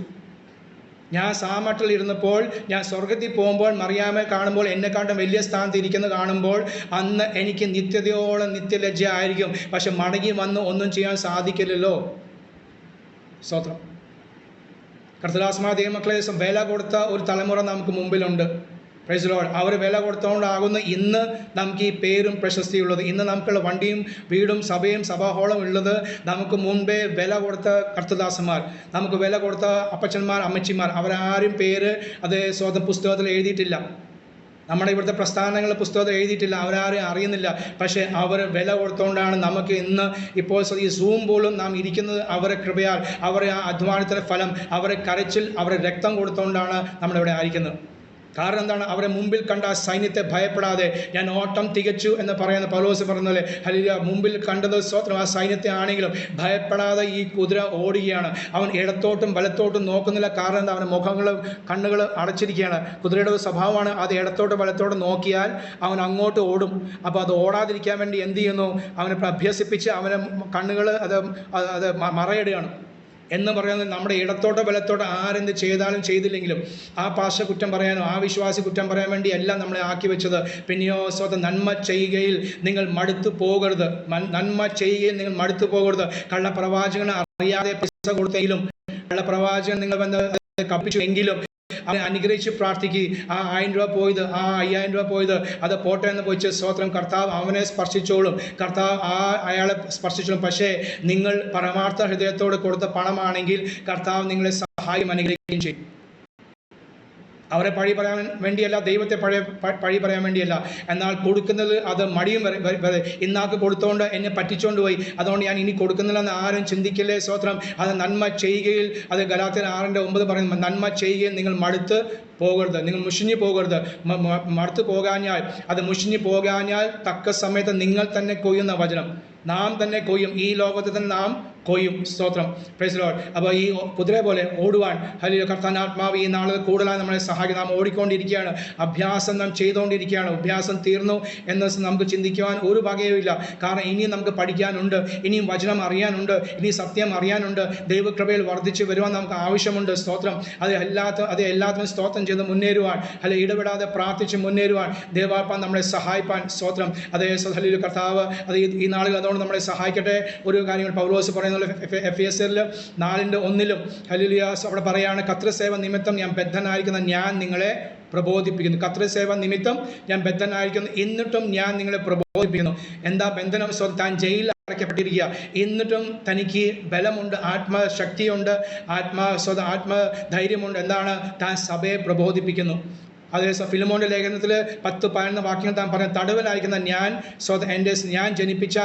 ഞാൻ സാമട്ടിൽ ഇരുന്നപ്പോൾ, ഞാൻ സ്വർഗത്തിൽ പോകുമ്പോൾ മറിയാമെ കാണുമ്പോൾ, എന്നെക്കാട്ടും വലിയ സ്ഥാനത്ത് ഇരിക്കുന്നത് കാണുമ്പോൾ അന്ന് എനിക്ക് നിത്യതയോളം നിത്യലജ്ജ ആയിരിക്കും. പക്ഷെ മടങ്ങി വന്ന് ഒന്നും ചെയ്യാൻ സാധിക്കില്ലല്ലോ. സ്തോത്രം. കർത്തദാസമായ ദൈവമക്കളെ, വില കൊടുത്ത ഒരു തലമുറ നമുക്ക് മുമ്പിലുണ്ട്. Praise Lord. അവർ വില കൊടുത്തുകൊണ്ടാകുന്നു ഇന്ന് നമുക്ക് ഈ പേരും പ്രശസ്തിയുള്ളത്. ഇന്ന് നമുക്കുള്ള വണ്ടിയും വീടും സഭയും സഭാഹോളം ഉള്ളത് നമുക്ക് മുൻപേ വില കൊടുത്ത കർത്തദാസന്മാർ, നമുക്ക് വില കൊടുത്ത അപ്പച്ചന്മാർ, അമ്മച്ചിമാർ, അവരാരും പേര് അത് സ്വന്തം പുസ്തകത്തിൽ എഴുതിയിട്ടില്ല. നമ്മുടെ ഇവിടുത്തെ പ്രസ്ഥാനങ്ങൾ പുസ്തകത്തിൽ എഴുതിയിട്ടില്ല. അവരാരും അറിയുന്നില്ല. പക്ഷേ അവർ വില കൊടുത്തുകൊണ്ടാണ് നമുക്ക് ഇന്ന് ഇപ്പോൾ ഈ സൂം പോലും നാം ഇരിക്കുന്നത് അവരെ കൃപയാൽ, അവരെ ആ അധ്വാനത്തിൻ്റെ ഫലം, അവരെ കരച്ചിൽ, അവരെ രക്തം കൊടുത്തുകൊണ്ടാണ് നമ്മളിവിടെ ആയിരിക്കുന്നത്. കാരണം എന്താണ്? അവരെ മുമ്പിൽ കണ്ട ആ സൈന്യത്തെ ഭയപ്പെടാതെ ഞാൻ ഓട്ടം തികച്ചു എന്ന് പറയുന്ന പൗലോസ് പറഞ്ഞത് ഹല്ലേലൂയ, മുമ്പിൽ കണ്ടത് സ്തോത്രം ആ സൈന്യത്തെ ആണെങ്കിലും ഭയപ്പെടാതെ ഈ കുതിര ഓടുകയാണ്. അവൻ ഇടത്തോട്ടും വലത്തോട്ടും നോക്കുന്നില്ല. കാരണം എന്താ? അവൻ്റെ മുഖങ്ങളും കണ്ണുകൾ അടച്ചിരിക്കുകയാണ്. കുതിരയുടെ സ്വഭാവമാണ് അത് ഇടത്തോട്ട് വലത്തോട്ട് നോക്കിയാൽ അവൻ അങ്ങോട്ട് ഓടും. അപ്പോൾ അത് ഓടാതിരിക്കാൻ വേണ്ടി എന്ത് ചെയ്യുന്നു? അവനെ അഭ്യസിപ്പിച്ച് അവനെ കണ്ണുകൾ അത് മറയിടുകയാണ്. എന്ന് പറയുന്നത് നമ്മുടെ ഇടത്തോട്ടോ വലത്തോട്ടോ ആരെന്ത് ചെയ്താലും ചെയ്തില്ലെങ്കിലും ആ പാശ കുറ്റം പറയാനോ ആ വിശ്വാസി കുറ്റം പറയാൻ വേണ്ടി എല്ലാം നമ്മളെ ആക്കി വെച്ചത്. പിന്നെയോ സ്വന്തം നന്മ ചെയ്യുകയിൽ നിങ്ങൾ മടുത്തു പോകരുത്. നന്മ ചെയ്യുകയിൽ നിങ്ങൾ മടുത്തു പോകരുത്. കള്ളപ്രവാചകന് അറിയാതെ പൈസ കൊടുത്തെങ്കിലും, കള്ളപ്രവാചകൻ നിങ്ങൾ കപ്പിച്ചു എങ്കിലും അവനെ അനുഗ്രഹിച്ച് പ്രാർത്ഥിക്കുക. ആ 1000 രൂപ പോയത്, ആ 5000 രൂപ പോയത് അത് പോട്ടെ എന്ന് പോയിച്ച് സ്തോത്രം, കർത്താവ് അവനെ സ്പർശിച്ചോളും, കർത്താവ് അയാളെ സ്പർശിച്ചോളും. പക്ഷേ നിങ്ങൾ പരമാർത്ഥ ഹൃദയത്തോട് കൊടുത്ത പണമാണെങ്കിൽ കർത്താവ് നിങ്ങളെ സഹായം അനുഗ്രഹിക്കുകയും ചെയ്യും. അവരെ പഴി പറയാൻ വേണ്ടിയല്ല, ദൈവത്തെ പഴി പറയാൻ വേണ്ടിയല്ല. എന്നാൽ കൊടുക്കുന്നത് അത് മടിയും ഇന്നാൾക്ക് കൊടുത്തുകൊണ്ട് എന്നെ പറ്റിച്ചുകൊണ്ട് പോയി, അതുകൊണ്ട് ഞാൻ ഇനി കൊടുക്കുന്നില്ലെന്ന് ആരും ചിന്തിക്കില്ലേ. സ്തോത്രം. അത് നന്മ ചെയ്യുകയിൽ, അത് ഗലാത്യർ 6:9 പറയുന്നു, നന്മ ചെയ്യുകയിൽ നിങ്ങൾ മടുത്ത് പോകരുത്, നിങ്ങൾ മുഷിഞ്ഞു പോകരുത്. മടുത്ത് പോകാഞ്ഞാൽ, അത് മുഷിഞ്ഞു പോകാഞ്ഞാൽ തക്ക സമയത്ത് നിങ്ങൾ തന്നെ കൊയ്യുന്ന വചനം. നാം തന്നെ കൊയ്യും, ഈ ലോകത്തിൽ തന്നെ നാം കൊയ്യും. സ്തോത്രം. Praise Lord. അപ്പോൾ ഈ കുതിര പോലെ ഓടുവാൻ ഹല്ലേലൂയ കർത്താനാത്മാവ് ഈ നാളുകൾ കൂടുതലായി നമ്മളെ സഹായിക്കും. നാം ഓടിക്കൊണ്ടിരിക്കുകയാണ്, അഭ്യാസം നാം ചെയ്തുകൊണ്ടിരിക്കുകയാണ്. അഭ്യാസം തീർന്നു എന്ന് നമുക്ക് ചിന്തിക്കുവാൻ ഒരു വകയുമില്ല. കാരണം ഇനിയും നമുക്ക് പഠിക്കാനുണ്ട്, ഇനിയും വചനം അറിയാനുണ്ട്, ഇനി സത്യം അറിയാനുണ്ട്. ദൈവകൃപയിൽ വർദ്ധിച്ച് വരുവാൻ നമുക്ക് ആവശ്യമുണ്ട്. സ്തോത്രം. അത് എല്ലാത്തിനും സ്തോത്രം ചെയ്ത് മുന്നേറുവാൻ, അല്ലെങ്കിൽ ഇടപെടാതെ പ്രാർത്ഥിച്ച് മുന്നേറുവാൻ ദൈവാത്മാവ് നമ്മളെ സഹായിപ്പാൻ. സ്തോത്രം. അതേ ഹല്ലേലൂയ കർത്താവ് അത് ഈ നാളുകൾ അതുകൊണ്ട് നമ്മളെ സഹായിക്കട്ടെ. ഒരു കാര്യങ്ങൾ പൗലോസ് പറയുന്നത് എഫേസ്യരിൽ 4:1 ഹല്ലേലൂയ അവിടെ പറയാണ്, കർത്തൃസേവ നിമിത്തം ഞാൻ ബദ്ധനായിരിക്കുന്ന ഞാൻ നിങ്ങളെ പ്രബോധിപ്പിക്കുന്നു. കർത്തൃസേവ നിമിത്തം ഞാൻ ബദ്ധനായിരിക്കുന്നു, എന്നിട്ടും ഞാൻ നിങ്ങളെ പ്രബോധിപ്പിക്കുന്നു. എന്താ ബന്ധനം? താൻ ജയിലിൽ അടയ്ക്കപ്പെട്ടിരിക്കുക, എന്നിട്ടും തനിക്ക് ബലമുണ്ട്, ആത്മശക്തിയുണ്ട്, ആത്മധൈര്യമുണ്ട്. എന്താണ്? താൻ സഭയെ പ്രബോധിപ്പിക്കുന്നു. അതേസമയം ഫിലിമോന്റെ ലേഖനത്തിൽ 10-11 വാക്യങ്ങൾ താൻ പറഞ്ഞ, തടവിലായിരിക്കുന്ന ഞാൻ ജനിപ്പിച്ച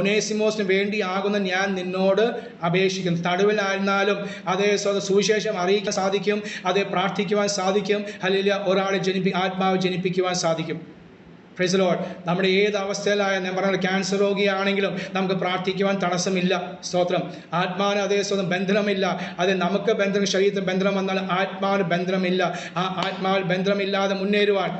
ഒനേസിമോസിന് വേണ്ടി ആകുന്ന ഞാൻ നിന്നോട് അപേക്ഷിക്കുന്നു. തടവിലായിരുന്നാലും അതേ സുവിശേഷം അറിയിക്കാൻ സാധിക്കും, അതേ പ്രാർത്ഥിക്കുവാൻ സാധിക്കും. ഹല്ലേലൂയ. ഒരാളെ ആത്മാവ് ജനിപ്പിക്കുവാൻ സാധിക്കും. Praise Lord. നമ്മുടെ ഏത് അവസ്ഥയിലായ, ഞാൻ പറഞ്ഞ ക്യാൻസർ രോഗിയാണെങ്കിലും നമുക്ക് പ്രാർത്ഥിക്കുവാൻ തടസ്സമില്ല. സ്തോത്രം. ആത്മാവിന് അതേ സ്വന്തം ബന്ധനമില്ല. അത് നമുക്ക് ബന്ധനം, ശരീരത്തിന് ബന്ധനം വന്നാൽ ആത്മാവിന് ബന്ധനമില്ല. ആ ആത്മാവിൽ ബന്ധനമില്ലാതെ മുന്നേറുവാൻ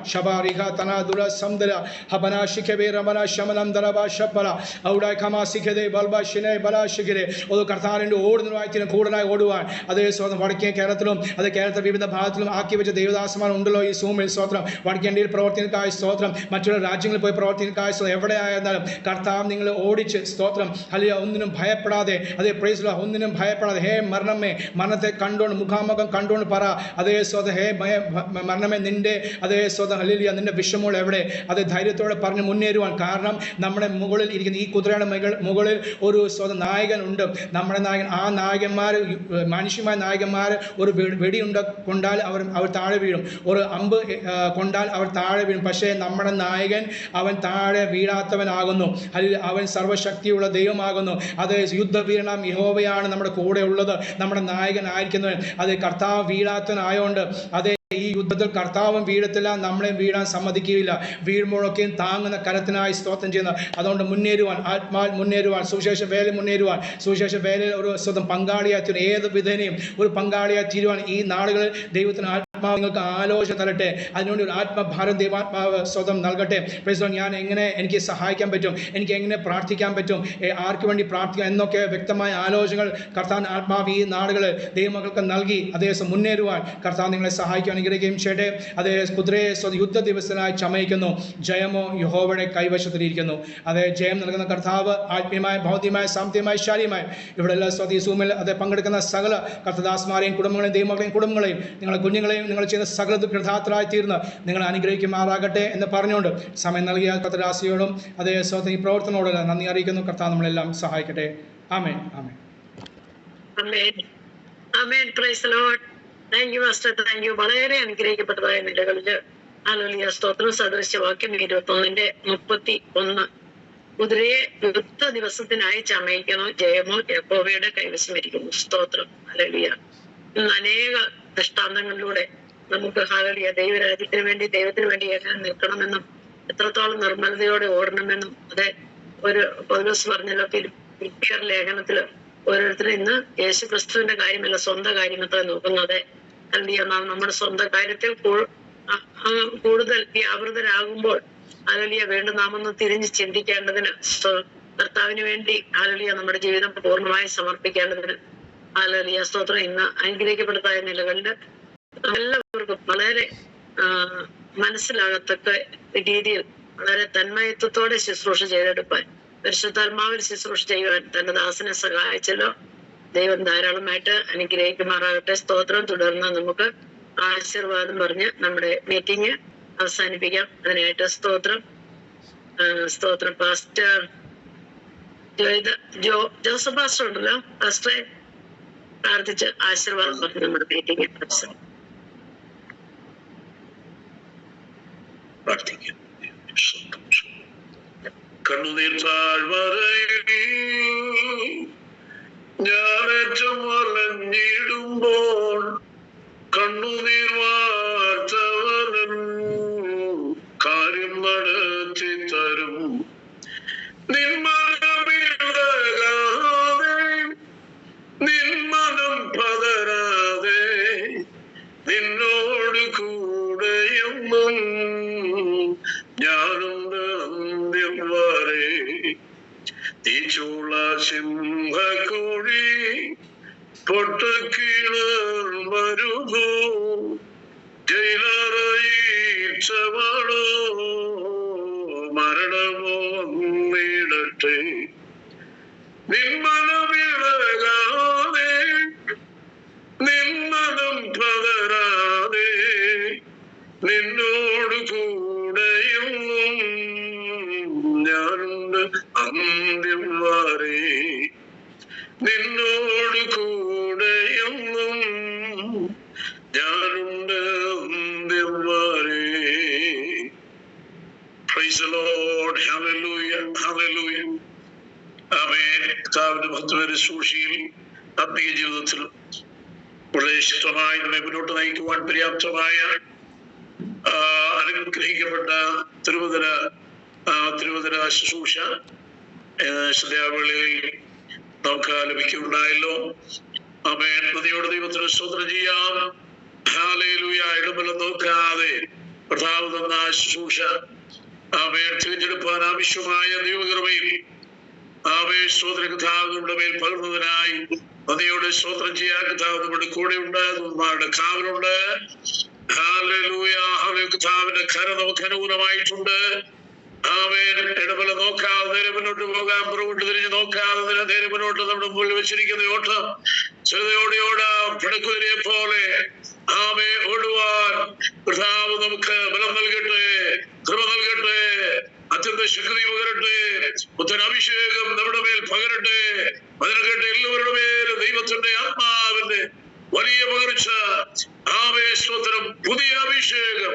കർത്താവിൻ്റെ ഓടുന്നതിന് കൂടുതലായി ഓടുവാൻ അതേ സ്വന്തം വടക്കേ കേരളത്തിലും അത് കേരളത്തിലെ വിവിധ ഭാഗത്തിലും ആക്കി വെച്ച ദേവദാസന്മാർ ഉണ്ടല്ലോ ഈ സൂമിൽ. സ്തോത്രം. വടക്കേണ്ടിയിൽ പ്രവർത്തനക്കായ സ്തോത്രം, മറ്റുള്ള രാജ്യങ്ങളിൽ പോയി പ്രവർത്തിക്കായ എവിടെ ആയിരുന്നാലും കർത്താവ് നിങ്ങൾ ഓടിച്ച് സ്തോത്രം ഹല്ലേലൂയ ഒന്നിനും ഭയപ്പെടാതെ, അതേ പ്രൈസ് ലോർഡ്, ഒന്നിനും ഭയപ്പെടാതെ ഹേ മരണമേ, മരണത്തെ കണ്ടുകൊണ്ട് മുഖാമുഖം കണ്ടുകൊണ്ട് പറ, അതേ സ്വതം ഹേ മരണമേ നിന്റെ അതേ സ്വതം ഹല്ലേലൂയ നിന്റെ വിഷമങ്ങൾ എവിടെ, അതേ ധൈര്യത്തോടെ പറഞ്ഞ് മുന്നേറുവാൻ. കാരണം നമ്മുടെ മുകളിൽ ഇരിക്കുന്ന ഈ കുതിരയുടെ മുകളിൽ ഒരു സ്വതം നായകനുണ്ട്. നമ്മുടെ നായകൻ, ആ നായകന്മാർ മനുഷ്യമായ നായകന്മാർ ഒരു വെടിയുണ്ട കൊണ്ടാൽ അവർ താഴെ വീഴും, ഒരു അമ്പ് കൊണ്ടാൽ അവർ താഴെ വീഴും. പക്ഷേ നമ്മുടെ നായകൻ അവൻ താഴെ വീഴാത്തവനാകുന്നു. അല്ലെങ്കിൽ അവൻ സർവശക്തിയുള്ള ദൈവമാകുന്നു. അത് യുദ്ധവീരനാം യഹോവയാണ് നമ്മുടെ കൂടെ ഉള്ളത്, നമ്മുടെ നായകൻ ആയിരിക്കുന്നവൻ. അത് കർത്താവ് വീഴാത്തവനായോണ്ട് അതേ ഈ യുദ്ധത്തിൽ കർത്താവും വീഴത്തില്ല, നമ്മളെ വീഴാൻ സമ്മതിക്കുകയില്ല. വീഴുമ്പോഴൊക്കെയും താങ്ങുന്ന കരത്തിനായി സ്തോത്രം ചെയ്യുന്നത്. അതുകൊണ്ട് മുന്നേറുവാൻ, ആത്മാവിൽ മുന്നേറുവാൻ, സുവിശേഷ വേലയിൽ മുന്നേറുവാൻ, സുവിശേഷ വേലയിൽ ഒരു സ്വന്തം പങ്കാളിയായി തീരുവാൻ, ഏത് വിധേനയും ഒരു പങ്കാളിയായി തീരുവാൻ ഈ നാളുകളിൽ ദൈവത്തിന് ആത്മാവ് നിങ്ങൾക്ക് ആലോചന തരട്ടെ. അതിനുവേണ്ടി ഒരു ആത്മഭാരം ദൈവാത്മാവ് സ്വതം നൽകട്ടെ. Praise Lord. ഞാൻ എങ്ങനെ എനിക്ക് സഹായിക്കാൻ പറ്റും, എനിക്ക് എങ്ങനെ പ്രാർത്ഥിക്കാൻ പറ്റും, ആർക്ക് വേണ്ടി പ്രാർത്ഥിക്കാം എന്നൊക്കെ വ്യക്തമായ ആലോചനകൾ കർത്താൻ ആത്മാവ് ഈ നാടുകൾ ദൈവമക്കൾക്ക് നൽകി അദ്ദേഹം മുന്നേറുവാൻ കർത്താവ് നിങ്ങളെ സഹായിക്കാൻ അനുഗ്രഹിക്കുകയും ചെയ്യട്ടെ. അതേ കുതിരയെ യുദ്ധ ദിവസത്തിനായി ചമയിക്കുന്നു, ജയമോ യഹോവയുടെ കൈവശത്തിലിരിക്കുന്നു. അതേ ജയം നൽകുന്ന കർത്താവ് ആത്മീയമായ, ഭൗതികമായ, സാമ്പത്തികമായ, ശാരീരികമായ ഇവിടെ എല്ലാ സ്വതി സൂമിൽ അത് പങ്കെടുക്കുന്ന സകല കർത്തദാസ്മാരെയും കുടുംബങ്ങളെയും ദൈവമക്കളെയും കുടുംബങ്ങളെയും നിങ്ങളുടെ കുഞ്ഞുങ്ങളെയും നിങ്ങൾ ചെയ്യുന്ന സകല കൃതാർത്ഥരായി തീർന്ന് നിങ്ങൾ അനുഗ്രഹിക്കുമാറാകട്ടെ എന്ന് പറഞ്ഞുകൊണ്ട് സമയം നൽകിയ കർത്തദാസിയോടും അതേ സ്വതി പ്രവർത്തനോടും നന്ദി അറിയിക്കുന്നു. കർത്താവ് നമ്മളെല്ലാം സഹായിക്കട്ടെ. ആമേൻ. ആമേൻ. ആമേൻ. Praise the Lord. Thank you master. Thank you. വളരെ അനുഗ്രഹിക്കപ്പെട്ടതായ നിലകളില് ഹല്ലേലൂയ. സ്തോത്രം. സദൃശവാക്യം 21:31 കുതിരയെ യുദ്ധ ദിവസത്തിനായി ചമയിക്കണോ, ജയമോ യഹോവയുടെ കൈവശമിരിക്കുന്നു. സ്തോത്രം. ഹല്ലേലൂയ. ഇന്ന് അനേക ദൃഷ്ടാന്തങ്ങളിലൂടെ നമുക്ക് ഹല്ലേലൂയ ദൈവരാജ്യത്തിന് വേണ്ടി, ദൈവത്തിന് വേണ്ടി എങ്ങനെ നിൽക്കണമെന്നും എത്രത്തോളം നിർമ്മലതയോടെ ഓടണമെന്നും അതെ ഒരു പൗലോസ് പറഞ്ഞല്ലോ ഫിലിപ്പിയർ ലേഖനത്തില് ഓരോരുത്തരും ഇന്ന് യേശു ക്രിസ്തുവിന്റെ കാര്യമല്ല സ്വന്തം കാര്യമത്രേ നോക്കുന്നത്. ഹല്ലേലൂയ. നാം നമ്മുടെ സ്വന്തം കാര്യത്തിൽ കൂടുതൽ വ്യാപൃതരാകുമ്പോൾ ഹല്ലേലൂയ വീണ്ടും നാം ഒന്ന് തിരിഞ്ഞ് ചിന്തിക്കേണ്ടതിന്, കർത്താവിന് വേണ്ടി ഹല്ലേലൂയ നമ്മുടെ ജീവിതം പൂർണ്ണമായി സമർപ്പിക്കേണ്ടതിന് ഹല്ലേലൂയ സ്തോത്രം. ഇന്ന് അനുഗ്രഹിക്കപ്പെട്ടതായ നിലകളിൽ എല്ലാവർക്കും വളരെ മനസ്സിലാകത്തക്ക രീതിയിൽ വളരെ തന്മയത്വത്തോടെ ശുശ്രൂഷ ചെയ്തെടുപ്പാൻ, പരിശുദ്ധാത്മാവിൽ ശുശ്രൂഷ ചെയ്യുവാൻ തന്റെ ദാസനെ സഹായിച്ചല്ലോ. ദൈവം ധാരാളമായിട്ട് അനുഗ്രഹിക്കുമാറാകട്ടെ. സ്തോത്രം. തുടർന്ന് നമുക്ക് ആശീർവാദം പറഞ്ഞ് നമ്മുടെ മീറ്റിംഗ് അവസാനിപ്പിക്കാം. അതിനായിട്ട് സ്തോത്രം. സ്തോത്രം. പാസ്റ്റർ ജോസഫ് പാസ്റ്റർ ഉണ്ടല്ലോ, പാസ്റ്ററെ പ്രാർത്ഥിച്ച് ആശീർവാദം പറഞ്ഞ് നമ്മുടെ മീറ്റിംഗ് അവസാനം പ്രാർത്ഥിക്കാം. കണ്ണുനീർ താഴ്വരയിൽ ഞാനേറ്റം വലഞ്ഞിടുമ്പോൾ കണ്ണുനീർ വാർത്തവനും കാര്യം നടത്തി തരും. നിന്മനമിളകാതെ നിന്മനം പതരാതെ നിന്നോട് കൂടെയൊന്നും ഞാനുണ്ട് അന്ത്യം വരെ. തീച്ചൂള സിംഹക്കോഴി പൊട്ടക്കിളർ മരുഭൂ ജയിലറയിച്ചവളോ മരണമോ നേടട്ടെ. നിന്മനമിളകാതെ നിന്മനം പതരാതെ നിന്നോട് കൂടെയൊന്നും ഞാനുണ്ട് അന്ത്യം വരെ. നിന്നോട് കൂടെയൊന്നും ഞാനുണ്ട് അന്ത്യം വരെ. Praise the Lord. Hallelujah. Hallelujah. ആമേൻ. കർത്താവിന്റെ ഭക്തരുടെ ശുശ്രൂഷയിൽ ആത്മീയ ജീവിതത്തിൽ വളരെ ഇഷ്ടമായി നമ്മെ മുന്നോട്ട് നയിക്കുവാൻ പര്യാപ്തമായ അനുഗ്രഹിക്കപ്പെട്ട തിരുവതര ശുശ്രൂഷ സന്ധ്യാവേളയിൽ നമുക്ക് ലഭിക്കുകയുണ്ടായല്ലോ. ആമേൻ. നദിയോട് ദൈവത്തിന് സ്തോത്രം ചെയ്യാം. ഹല്ലേലൂയ. ഇടബലം നോക്കാതെ കർത്താവ് തന്ന ശുശ്രൂഷ ആമേൻ തിരഞ്ഞെടുപ്പാൻ ആവശ്യമായ ദൈവകൃപയിൽ ആമേൻ സ്തോത്രം കർത്താവ് നമ്മുടെ മേൽ പകർന്നതിനായി നദിയോട് സ്തോത്രം ചെയ്യാൻ കർത്താവ് നമ്മുടെ കൂടെ ഉണ്ട്, നമ്മുടെ കാവലുണ്ട്. ഹല്ലേലൂയ. കർത്താവിന്റെ കര നമുക്ക് അനുകൂലമായിട്ടുണ്ട്. ആമേൻ. ഇടബലം നോക്കാതെ നേരെ മുന്നോട്ട് പോകാൻ, പുറകോട്ട് തിരിഞ്ഞ് നോക്കാതെ നേരെ മുന്നോട്ട് നമ്മുടെ മുമ്പിൽ വെച്ചിരിക്കുന്ന ഓട്ടം ചെറുതയോടെ ഓടാം. പടക്കുതിരയെ പോലെ ആമേ ഓടുവാൻ കർത്താവ് നമുക്ക് ബലം നൽകട്ടെ, കൃപ നൽകട്ടെ, അത്യന്ത ശക്തി പകരട്ടെ, പുത്തനഭിഷേകം നമ്മുടെ മേൽ പകരട്ടെ. അതിനെ കേട്ട് എല്ലാവരുടെ മേലും ദൈവത്തിന്റെ ആത്മാവിന്റെ വലിയ പകർച്ച ആമേ സ്തോത്രം, പുതിയ അഭിഷേകം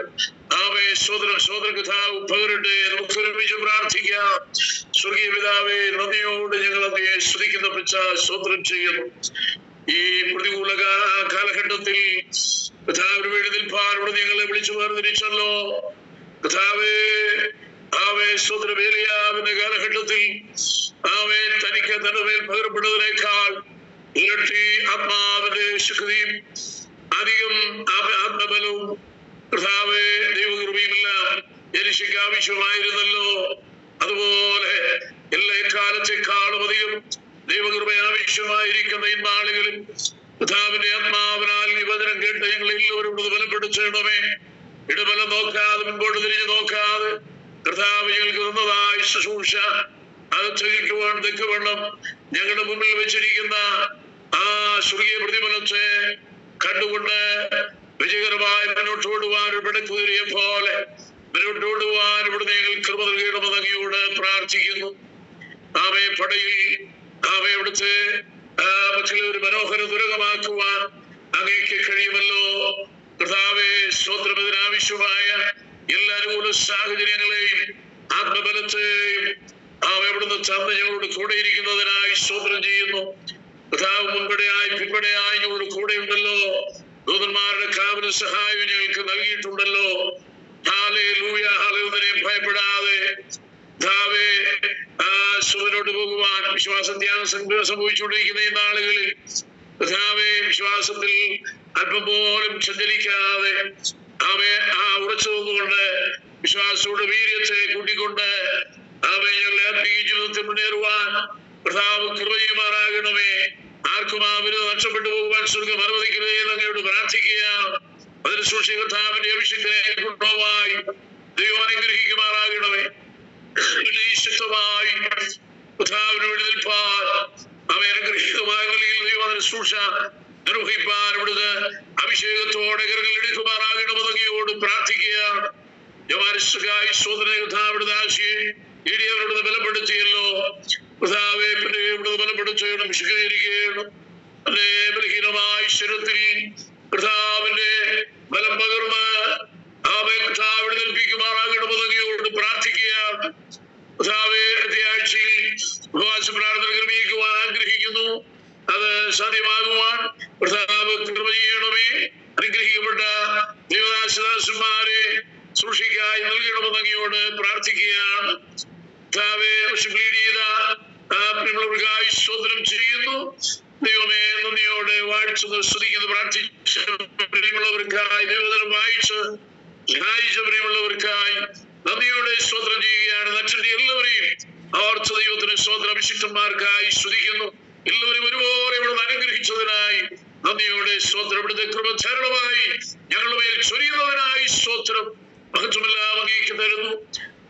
ആമേ സ്തോത്രം കർത്താവ് പകരട്ടെ. നമുക്ക് ഒരുമിച്ച് പ്രാർത്ഥിക്കാം. സ്വർഗീയ പിതാവേ, നദിയോട് ഞങ്ങൾ അങ്ങയെ സ്തുതിക്കുന്ന സ്തോത്രം ചെയ്യുന്നു. ഈ പ്രതികൂല കാലഘട്ടത്തിൽ കർത്താവിന് വേണ്ടി നിൽപ്പാനോട് ഞങ്ങളെ വിളിച്ചു വേർതിരിച്ചല്ലോ കർത്താവേ. ആമേ സ്തോത്രം. ഏലിയാവിന്റെ കാലഘട്ടത്തിൽ ആമേ തനിക്ക് തന്റെ മേൽ പകരപ്പെടുന്നതിനേക്കാൾ ഇരട്ടി ആത്മാവിന്റെ ശക്തിയും അധികം ആത്മബലവും കർത്താവേ ദൈവകൃപയുമെല്ലാം എലിശയ്ക്ക് ആവശ്യമായിരുന്നല്ലോ. അതുപോലെ എല്ലാ കാലത്തെക്കാളും അധികം ദൈവകൃപ ആവശ്യമായിരിക്കുന്ന ഈ നാളുകളിൽ കർത്താവിന്റെ ആത്മാവിനാൽ നിബന്ധനം കേട്ട് ഞങ്ങൾ എല്ലാവരും ബലപ്പെടുത്തണമേ. ഇടബലം നോക്കാതെ, മുൻപോട്ട് തിരിഞ്ഞു നോക്കാതെ കർത്താവ് ഞങ്ങൾക്ക് തന്നതായ ശുശ്രൂഷ അത് തെളിക്കുവാൻ തക്കവണ്ണം ഞങ്ങളുടെ മുമ്പിൽ വെച്ചിരിക്കുന്ന ആ സ്വർഗീയ പ്രതിഫലത്തെ കണ്ടുകൊണ്ട് വിജയകരമായി മുന്നോട്ടോടുവാൻ പിടക്കുതിരിയെ പോലെ മുന്നോട്ടോടുവാൻ ഇവിടുന്ന് ഞങ്ങൾ കൃപ നൽകണമെന്ന് അങ്ങയോട് പ്രാർത്ഥിക്കുന്നു. ആമേ പടയിൽ ആമേ ഇവിടുത്തെ മക്കളെ ഒരു മനോഹര ദുരകമാക്കുവാൻ അങ്ങേക്ക് കഴിയുമല്ലോ. കർത്താവേ സ്തോത്രം. ഇതിനാവശ്യമായ എല്ലാ അനുകൂല സാഹചര്യങ്ങളെയും ആത്മബലത്തെയും ഇവിടുന്ന് തന്ന് ഞങ്ങളോട് കൂടെ ഇരിക്കുന്നതിനായി സ്തോത്രം ചെയ്യുന്നു. കർത്താവ് മുൻപടെയായി പിൻപടെയായി ഞങ്ങളോട് കൂടെ ഉണ്ടല്ലോ. ദൂതന്മാരുടെ കാവലും സഹായവും ഞങ്ങൾക്ക് നൽകിയിട്ടുണ്ടല്ലോ. Hallelujah, hallelujah. ഭയപ്പെടാതെ കർത്താവേ മുന്നോട്ട് പോകുവാൻ വിശ്വാസത്യാഗം സംഭവിച്ചുകൊണ്ടിരിക്കുന്ന ഈ നാളുകളിൽ കർത്താവേ വിശ്വാസത്തിൽ അല്പം പോലും ചഞ്ചലിക്കാതെ ഉറച്ചു നിന്നുകൊണ്ട് വിശ്വാസത്തോടെ വീര്യത്തെ കൂട്ടിക്കൊണ്ട് ഞങ്ങളുടെ ആത്മീയ ജീവിതത്തിൽ മുന്നേറുവാൻ കർത്താവ് കൃപ ചെയ്യുമാറാകണമേ. ആർക്കും ആ വിരുദ്ധ നഷ്ടപ്പെട്ടു പോകുവാൻ സ്വർഗം അനുവദിക്കരുതേ എന്ന് അങ്ങയോട് പ്രാർത്ഥിക്കുക. അതിന് സൂക്ഷിച്ച കർത്താവിന്റെ അഭിഷേകത്തിനെ കൊണ്ടുപോവായി ദൈവം അനുഗ്രഹിക്കുമാറാകണമേ. ശക്തമായി കർത്താവിന് വേണ്ടി നിൽപ്പാൻ അനുഗ്രഹീതമായ നിലയിൽ ദൈവം അതിന് സൂക്ഷ നിർവഹിപ്പാൻ ഇവിടുന്ന് അഭിഷേകത്തോടെ കരങ്ങൾ എടുക്കുമാറാകണമെന്ന് അങ്ങയോട് പ്രാർത്ഥിക്കുക. ഇവിടുന്ന് ബലപ്പെടുത്തിയല്ലോ കർത്താവേ. പിന്നെ ഇവിടുന്ന് ബലപ്പെടുത്തണം, വിശദീകരിക്കണം. അല്ലേ ബലഹീനമായ ശരീരത്തിൽ കർത്താവിന്റെ ബലം പകർന്ന് കർത്താവിനെ നിൽപ്പിക്കുമാറാകണമെന്ന് അങ്ങയോട് പ്രാർത്ഥിക്കുക. കർത്താവേ അടുത്ത ആഴ്ചയിൽ ഉപവാസ പ്രാർത്ഥന ക്രമീകരിക്കുവാൻ ആഗ്രഹിക്കുന്നു. അത് സാധ്യമാകുവാൻ കർത്താവ് കൃപ ചെയ്യണമേ. അനുഗ്രഹിക്കപ്പെട്ട ദൈവദാസദാസന്മാരെ സൂക്ഷിക്കായി നൽകണമെന്ന് അങ്ങയോട് പ്രാർത്ഥിക്കുകയാണ്. കർത്താവേ പ്രിയമുള്ളവർക്കായി സ്തോത്രം ചെയ്യുന്നു. ദൈവമേ നന്ദിയോടെ വാഴ്ച സ്തുതിക്കുന്നു പ്രാർത്ഥിച്ച പ്രിയമുള്ളവർക്കായി ദൈവദനം വായിച്ച് സഹായിച്ച പ്രിയമുള്ളവർക്കായി നന്ദിയോടെ സ്തോത്രം ചെയ്യുകയാണ്. നക്ഷത്ര എല്ലാവരെയും ഓർച്ച ദൈവത്തിന് സ്തോത്ര അഭിഷിക്തന്മാർക്കായി സ്തുതിക്കുന്നു. എല്ലാവരും ഒരുപോലെ ഇവിടുന്ന് അനുഗ്രഹിച്ചതിനായി നന്ദിയോടെ സ്തോത്രം. ഇവിടുത്തെ കൃപ ധാരാളമായി ഞങ്ങളുടെ മേൽ ചൊരിയുന്നതിനായി സ്തോത്രം. മഹത്വമെല്ലാം അങ്ങേക്ക് തരുന്നു.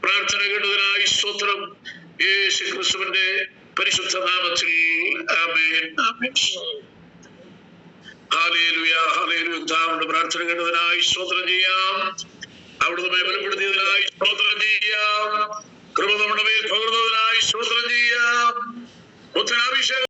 പ്രാർത്ഥന കേട്ടതിനായി സ്തോത്രം. യേശു ക്രിസ്തുവിന്റെ പരിശുദ്ധ നാമത്തിൽ ആമേൻ. Hallelujah, hallelujah. കർത്താവിന്റെ പ്രാർത്ഥന കേട്ടതിനായി സ്തോത്രം ചെയ്യാം. അവിടുന്ന് ബലപ്പെടുത്തിയതിനായി സ്തോത്രം ചെയ്യാം. കൃപ നമ്മുടെ മേൽ പകർന്നതിനായി സ്തോത്രം ചെയ്യാം.